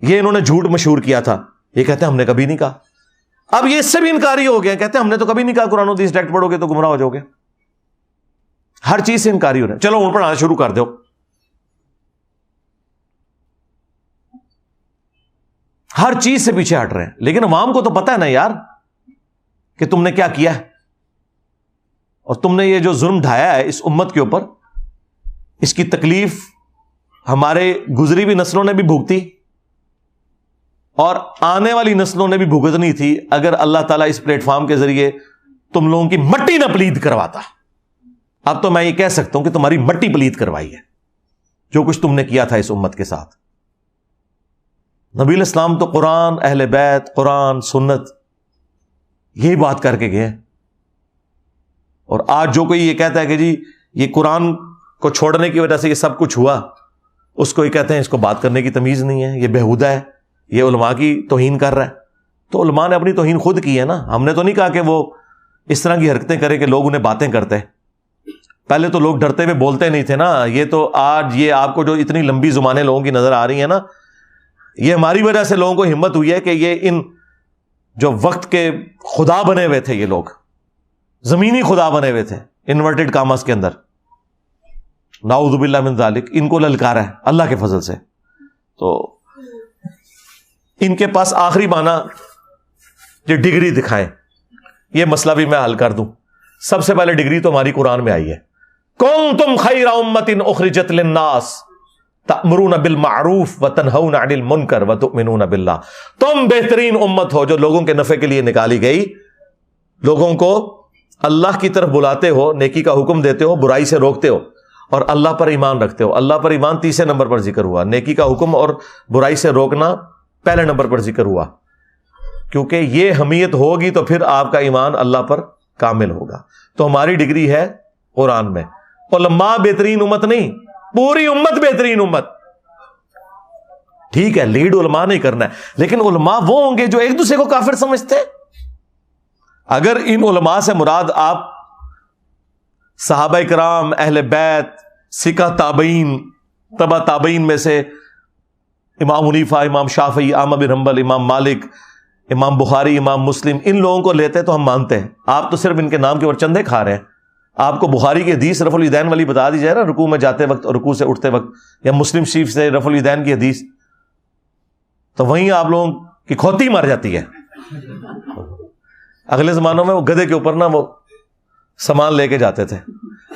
یہ انہوں نے جھوٹ مشہور کیا تھا. یہ کہتے ہیں ہم نے کبھی نہیں کہا. اب یہ اس سے بھی انکاری ہو گئے, کہتے ہیں ہم نے تو کبھی نہیں کہا قرآن و حدیث ڈائریکٹ پڑھو گے تو گمراہ ہو جاؤ گے. ہر چیز سے انکاری ہو رہا ہے. چلو ان پڑھانا شروع کر دو. ہر چیز سے پیچھے ہٹ رہے ہیں, لیکن عوام کو تو پتہ ہے نا یار کہ تم نے کیا کیا ہے, اور تم نے یہ جو ظلم ڈھایا ہے اس امت کے اوپر, اس کی تکلیف ہمارے گزری ہوئی نسلوں نے بھی بھگتی اور آنے والی نسلوں نے بھی بھگتنی تھی اگر اللہ تعالیٰ اس پلیٹ فارم کے ذریعے تم لوگوں کی مٹی نہ پلید کرواتا. اب تو میں یہ کہہ سکتا ہوں کہ تمہاری مٹی پلید کروائی ہے جو کچھ تم نے کیا تھا اس امت کے ساتھ. نبی علیہ السلام تو قرآن, اہل بیت, قرآن, سنت, یہی بات کر کے گئے. اور آج جو کوئی یہ کہتا ہے کہ جی یہ قرآن کو چھوڑنے کی وجہ سے یہ سب کچھ ہوا, اس کو یہ کہتے ہیں اس کو بات کرنے کی تمیز نہیں ہے, یہ بےہودہ ہے, یہ علماء کی توہین کر رہا ہے. تو علماء نے اپنی توہین خود کی ہے نا, ہم نے تو نہیں کہا کہ وہ اس طرح کی حرکتیں کریں کہ لوگ انہیں باتیں کرتے. پہلے تو لوگ ڈرتے ہوئے بولتے نہیں تھے نا. یہ تو آج یہ آپ کو جو اتنی لمبی زبانیں لوگوں کی نظر آ رہی ہیں نا, یہ ہماری وجہ سے لوگوں کو ہمت ہوئی ہے کہ یہ ان جو وقت کے خدا بنے ہوئے تھے, یہ لوگ زمینی خدا بنے ہوئے تھے انورٹڈ کاماس کے اندر, نعوذ باللہ من ذالک, ان کو للکارا ہے اللہ کے فضل سے. تو ان کے پاس آخری معنی یہ ڈگری دکھائیں, یہ مسئلہ بھی میں حل کر دوں. سب سے پہلے ڈگری تو ہماری قرآن میں آئی ہے, کنتم خیر امۃ اخرجت للناس تأمرون بالمعروف وتنہون عن المنکر وتؤمنون باللہ. تم بہترین امت ہو جو لوگوں کے نفع کے لیے نکالی گئی, لوگوں کو اللہ کی طرف بلاتے ہو, نیکی کا حکم دیتے ہو, برائی سے روکتے ہو, اور اللہ پر ایمان رکھتے ہو. اللہ پر ایمان تیسرے نمبر پر ذکر ہوا, نیکی کا حکم اور برائی سے روکنا پہلے نمبر پر ذکر ہوا, کیونکہ یہ حمیت ہوگی تو پھر آپ کا ایمان اللہ پر کامل ہوگا. تو ہماری ڈگری ہے قرآن میں. علماء بہترین امت نہیں, پوری امت بہترین امت. ٹھیک ہے لیڈ علماء نہیں کرنا ہے, لیکن علماء وہ ہوں گے جو ایک دوسرے کو کافر سمجھتے ہیں. اگر ان علماء سے مراد آپ صحابہ کرام, اہل بیت, سکہ تابعین, تبع تابعین میں سے امام حنیفہ, امام شافعی, احمد بن حنبل, امام مالک, امام بخاری, امام مسلم, ان لوگوں کو لیتے تو ہم مانتے ہیں. آپ تو صرف ان کے نام کے اوپر چندے کھا رہے ہیں. آپ کو بخاری کی حدیث رفع الیدین والی بتا دی جائے نا, رکوع میں جاتے وقت اور رکوع سے اٹھتے وقت, یا مسلم شریف سے رفع الیدین کی حدیث, تو وہیں آپ لوگوں کی کھوتی مر جاتی ہے. اگلے زمانوں میں وہ گدھے کے اوپر نا وہ سامان لے کے جاتے تھے.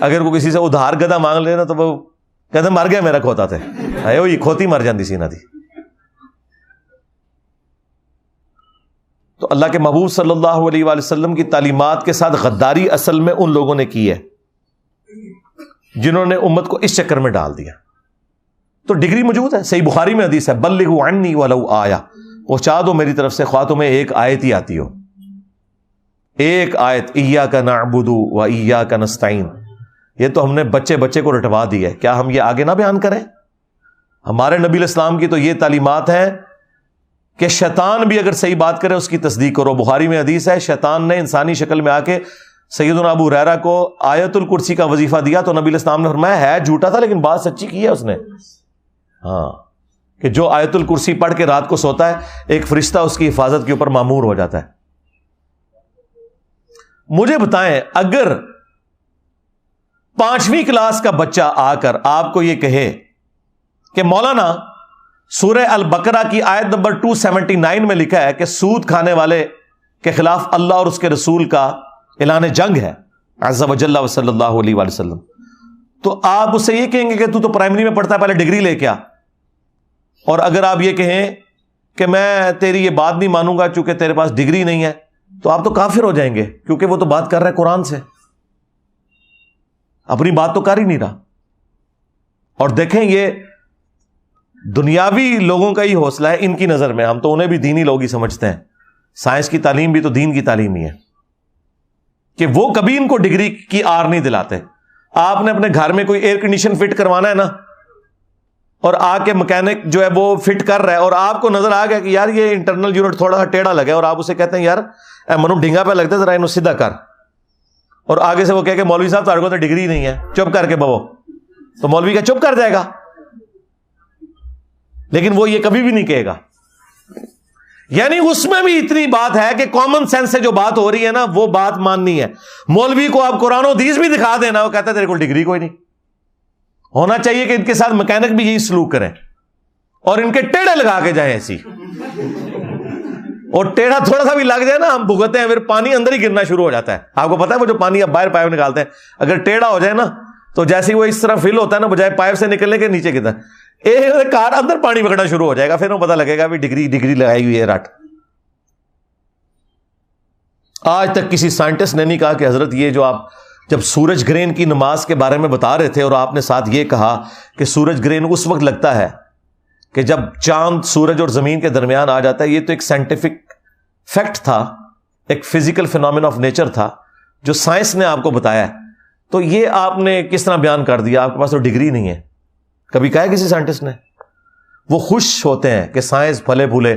اگر وہ کسی سے ادھار گدھا مانگ لے نا تو وہ کہتے مر گیا میرا کھوتا تھے, یہ کھوتی مر جاتی سی نہ تھی. تو اللہ کے محبوب صلی اللہ علیہ وآلہ وسلم کی تعلیمات کے ساتھ غداری اصل میں ان لوگوں نے کی ہے جنہوں نے امت کو اس چکر میں ڈال دیا. تو ڈگری موجود ہے. صحیح بخاری میں حدیث ہے بلغوا عنی ولو آیا، پہنچا دو میری طرف سے خواہ تمہیں ایک آیت ہی آتی ہو، ایک آیت ایاک نعبد و ایاک نستعین. یہ تو ہم نے بچے بچے کو رٹوا دی ہے، کیا ہم یہ آگے نہ بیان کریں؟ ہمارے نبی علیہ السلام کی تو یہ تعلیمات ہیں کہ شیطان بھی اگر صحیح بات کرے اس کی تصدیق کرو. بخاری میں حدیث ہے شیطان نے انسانی شکل میں آ کے سیدنا ابو ہریرہ کو آیت الکرسی کا وظیفہ دیا تو نبی علیہ السلام نے فرمایا ہے جھوٹا تھا لیکن بات سچی کی ہے اس نے. ہاں، کہ جو آیت الکرسی پڑھ کے رات کو سوتا ہے ایک فرشتہ اس کی حفاظت کے اوپر مامور ہو جاتا ہے. مجھے بتائیں اگر 5ویں کلاس کا بچہ آ کر آپ کو یہ کہے کہ مولانا سورہ البقرہ کی آیت نمبر 279 میں لکھا ہے کہ سود کھانے والے کے خلاف اللہ اور اس کے رسول کا اعلان جنگ ہے عز وجل و صلی اللہ علیہ وآلہ وسلم، تو آپ اس سے یہ کہیں گے کہ تو پرائمری میں پڑھتا ہے پہلے ڈگری لے کے آ. اور اگر آپ یہ کہیں کہ میں تیری یہ بات نہیں مانوں گا چونکہ تیرے پاس ڈگری نہیں ہے، تو آپ تو کافر ہو جائیں گے کیونکہ وہ تو بات کر رہا ہے قرآن سے، اپنی بات تو کر ہی نہیں رہا. اور دیکھیں یہ دنیاوی لوگوں کا ہی حوصلہ ہے ان کی نظر میں، ہم تو انہیں بھی دینی لوگ ہی سمجھتے ہیں. سائنس کی تعلیم بھی تو دین کی تعلیم ہی ہے کہ وہ کبھی ان کو ڈگری کی آر نہیں دلاتے. آپ نے اپنے گھر میں کوئی ایئر کنڈیشن فٹ کروانا ہے نا، اور آ کے مکینک جو ہے وہ فٹ کر رہا ہے اور آپ کو نظر آ گیا کہ یار یہ انٹرنل یونٹ تھوڑا سا ٹیڑھا لگا ہے، اور آپ اسے کہتے ہیں یار اے منو ڈھنگا پہ لگتا ہے ذرا انہوں سیدھا کر، اور آگے سے وہ کہے کہ مولوی صاحب تمہارے کو تو ڈگری نہیں ہے چپ کر کے ببو، تو مولوی کا چپ کر جائے گا، لیکن وہ یہ کبھی بھی نہیں کہے گا. یعنی اس میں بھی اتنی بات ہے کہ کامن سینس سے جو بات ہو رہی ہے نا وہ بات ماننی ہے. مولوی کو آپ قرآن و حدیث بھی دکھا دینا، وہ کہتا ہے تیرے کو ڈگری کوئی نہیں. ہونا چاہیے کہ ان کے ساتھ مکینک بھی یہی سلوک کریں اور ان کے ٹیڑھے لگا کے جائیں ایسی، اور ٹیڑھا تھوڑا سا بھی لگ جائے نا ہم بھگتے ہیں پھر پانی اندر ہی گرنا شروع ہو جاتا ہے. آپ کو پتا ہے وہ جو پانی آپ باہر پائپ نکالتے ہیں اگر ٹیڑھا ہو جائے نا تو جیسے وہ اس طرح فل ہوتا ہے نا بجائے پائپ سے نکلنے کے نیچے گرتا ہے، ایک کار اندر پانی بگڑنا شروع ہو جائے گا، پھر وہ پتا لگے گا بھی ڈگری لگائی ہوئی ہے رٹ. آج تک کسی سائنٹسٹ نے نہیں کہا کہ حضرت یہ جو آپ جب سورج گرہن کی نماز کے بارے میں بتا رہے تھے اور آپ نے ساتھ یہ کہا کہ سورج گرہن اس وقت لگتا ہے کہ جب چاند سورج اور زمین کے درمیان آ جاتا ہے، یہ تو ایک سائنٹیفک فیکٹ تھا، ایک فزیکل فینومین آف نیچر تھا جو سائنس نے آپ کو بتایا ہے، تو یہ آپ نے کس طرح بیان کر دیا؟ آپ کے پاس تو ڈگری نہیں ہے. کبھی کہا ہے کسی سائنٹسٹ نے؟ وہ خوش ہوتے ہیں کہ سائنس پھلے پھولے،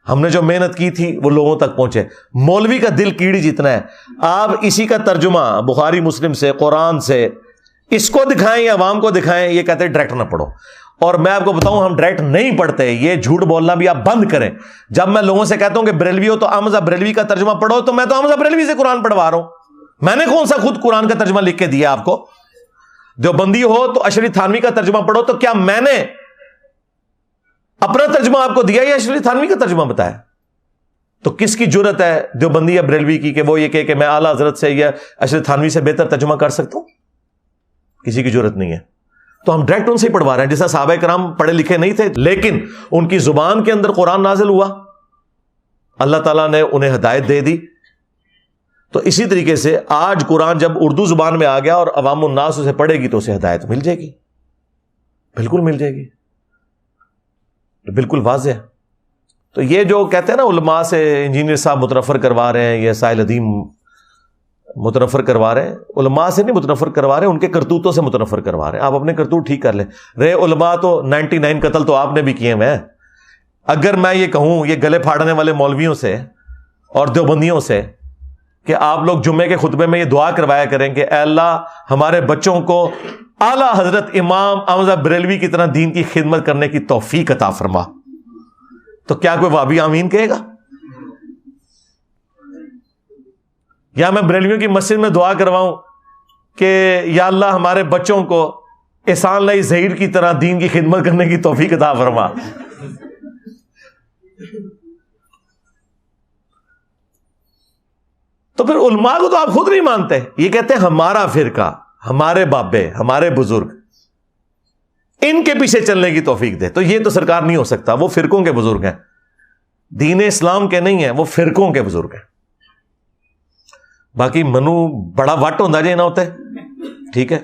ہم نے جو محنت کی تھی وہ لوگوں تک پہنچے. مولوی کا دل کیڑی جتنا ہے، آپ اسی کا ترجمہ بخاری مسلم سے قرآن سے اس کو دکھائیں یا عوام کو دکھائیں، یہ کہتے ہیں ڈائریکٹ نہ پڑھو. اور میں آپ کو بتاؤں ہم ڈائریکٹ نہیں پڑھتے، یہ جھوٹ بولنا بھی آپ بند کریں. جب میں لوگوں سے کہتا ہوں کہ بریلوی ہو تو احمد بریلوی کا ترجمہ پڑھو، تو میں تو احمد بریلوی سے قرآن پڑھوا رہا ہوں. میں نے کون سا خود قرآن کا ترجمہ لکھ کے دیا آپ کو؟ دیوبندی ہو تو اشرف تھانوی کا ترجمہ پڑھو، تو کیا میں نے اپنا ترجمہ آپ کو دیا یا اشرف تھانوی کا ترجمہ بتایا؟ تو کس کی جرت ہے دیوبندی یا بریلوی کی کہ وہ یہ کہ میں اعلیٰ حضرت سے یا اشرف تھانوی سے بہتر ترجمہ کر سکتا ہوں؟ کسی کی جرت نہیں ہے. تو ہم ڈائریکٹ ان سے ہی پڑھوا رہے ہیں. جیسا صحابہ کرام پڑھے لکھے نہیں تھے لیکن ان کی زبان کے اندر قرآن نازل ہوا، اللہ تعالیٰ نے انہیں ہدایت دے دی. تو اسی طریقے سے آج قرآن جب اردو زبان میں آ گیا اور عوام الناس اسے پڑھے گی تو اسے ہدایت مل جائے گی، بالکل مل جائے گی، بالکل واضح ہے. تو یہ جو کہتے ہیں نا علماء سے انجینئر صاحب متنفر کروا رہے ہیں یا سائل ادیم متنفر کروا رہے ہیں، علماء سے نہیں متنفر کروا رہے ہیں، ان کے کرتوتوں سے متنفر کروا رہے ہیں. آپ اپنے کرتوت ٹھیک کر لیں. رہے علماء تو 99 قتل تو آپ نے بھی کیے ہوئے ہیں. اگر میں یہ کہوں یہ گلے پھاڑنے والے مولویوں سے اور دیوبندیوں سے کہ آپ لوگ جمعے کے خطبے میں یہ دعا کروایا کریں کہ اے اللہ ہمارے بچوں کو اعلیٰ حضرت امام احمد بریلوی کی طرح دین کی خدمت کرنے کی توفیق عطا فرما، تو کیا کوئی وہابی آمین کہے گا؟ یا میں بریلویوں کی مسجد میں دعا کرواؤں کہ یا اللہ ہمارے بچوں کو احسان اللہ ظہیر کی طرح دین کی خدمت کرنے کی توفیق عطا فرما؟ تو پھر علماء کو تو آپ خود نہیں مانتے. یہ کہتے ہیں ہمارا فرقہ، ہمارے بابے، ہمارے بزرگ، ان کے پیچھے چلنے کی توفیق دے. تو یہ تو سرکار نہیں ہو سکتا، وہ فرقوں کے بزرگ ہیں، دین اسلام کے نہیں ہیں، وہ فرقوں کے بزرگ ہیں. باقی منو بڑا وٹ ہوتا جی نہ ہوتے ٹھیک ہے،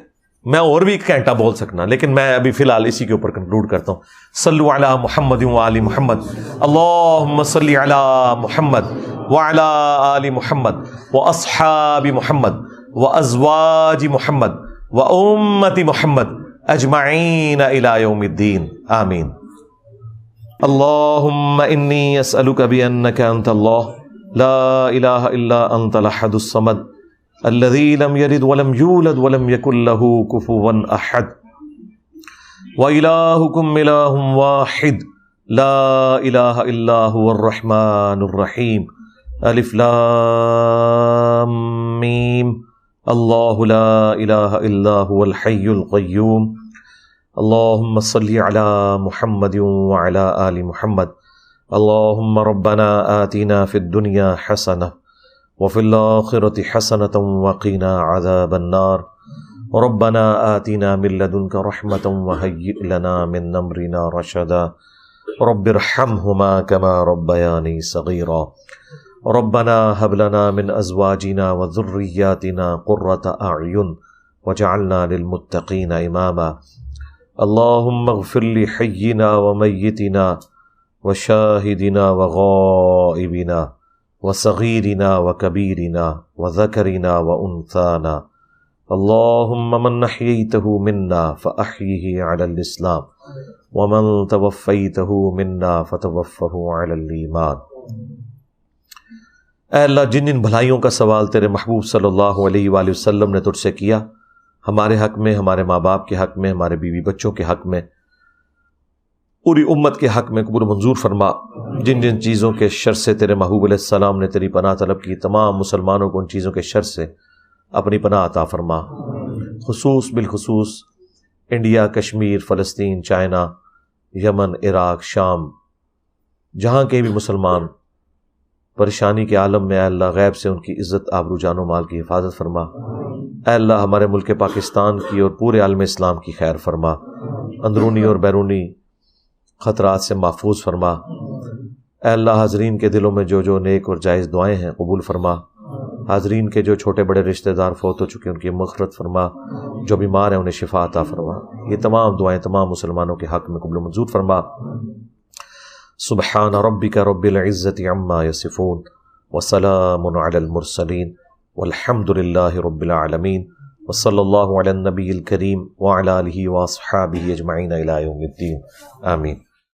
میں اور بھی ایک گھنٹہ بول سکنا، لیکن میں ابھی فی الحال اسی کے اوپر کنکلوڈ کرتا ہوں. صلو علی محمد وآل محمد، اللہم صلی علی محمد وعلی آل محمد واصحاب محمد وازواج محمد وامت محمد اجمعین الی یوم الدین، آمین. اللہم انی اسألک بانک انت اللہ لا الہ الا انت الاحد الصمد الذي لم يلد ولم يولد ولم يكن له كفوا احد وإلهكم إله واحد لا إله إلا هو الرحمن الرحيم الف لام میم اللہ لا إله إلا هو الحي القيوم اللهم صل على محمد وعلى آل محمد اللهم ربنا آتنا في الدنيا حسنة وفي الآخرة حسنة وقنا عذاب النار ربنا آتنا من لدنك رحمة وهيئ لنا من أمرنا رشدا رب ارحمهما كما ربياني صغيرا ربنا هب لنا من أزواجنا وذرياتنا قرة أعين وجعلنا للمتقين إماما اللهم اغفر لحينا وميتنا وشاهدنا وغائبنا وصغيرنا وكبيرنا وذكرنا وأنثانا اللهم من أحييته منا فأحيه على الإسلام ومن توفيته منا فتوفه على الإيمان. اے اللہ، جن جن بھلائیوں کا سوال تیرے محبوب صلی اللہ علیہ وآلہ وسلم نے تجھ سے کیا، ہمارے حق میں، ہمارے ماں باپ کے حق میں، ہمارے بیوی بچوں کے حق میں، پوری امت کے حق میں قبول منظور فرما. جن جن چیزوں کے شر سے تیرے محبوب علیہ السلام نے تیری پناہ طلب کی، تمام مسلمانوں کو ان چیزوں کے شر سے اپنی پناہ عطا فرما. بالخصوص انڈیا، کشمیر، فلسطین، چائنا، یمن، عراق، شام، جہاں کے بھی مسلمان پریشانی کے عالم میں، اے اللہ غیب سے ان کی عزت، آبرو، جان و مال کی حفاظت فرما. اے اللہ ہمارے ملک پاکستان کی اور پورے عالم اسلام کی خیر فرما، اندرونی اور بیرونی خطرات سے محفوظ فرما. اے اللہ حاضرین کے دلوں میں جو جو نیک اور جائز دعائیں ہیں قبول فرما. حاضرین کے جو چھوٹے بڑے رشتہ دار فوت ہو چکے ان کی مغفرت فرما، جو بیمار ہیں انہیں شفا عطا فرما. یہ تمام دعائیں تمام مسلمانوں کے حق میں قبول و منظور فرما. سبحان ربک رب العزت عما یصفون وسلام علی المرسلین والحمد للہ رب العالمین وصلی اللہ علی النبی الکریم وعلی آلہ واصحابہ اجمعین الی یوم الدین، آمین.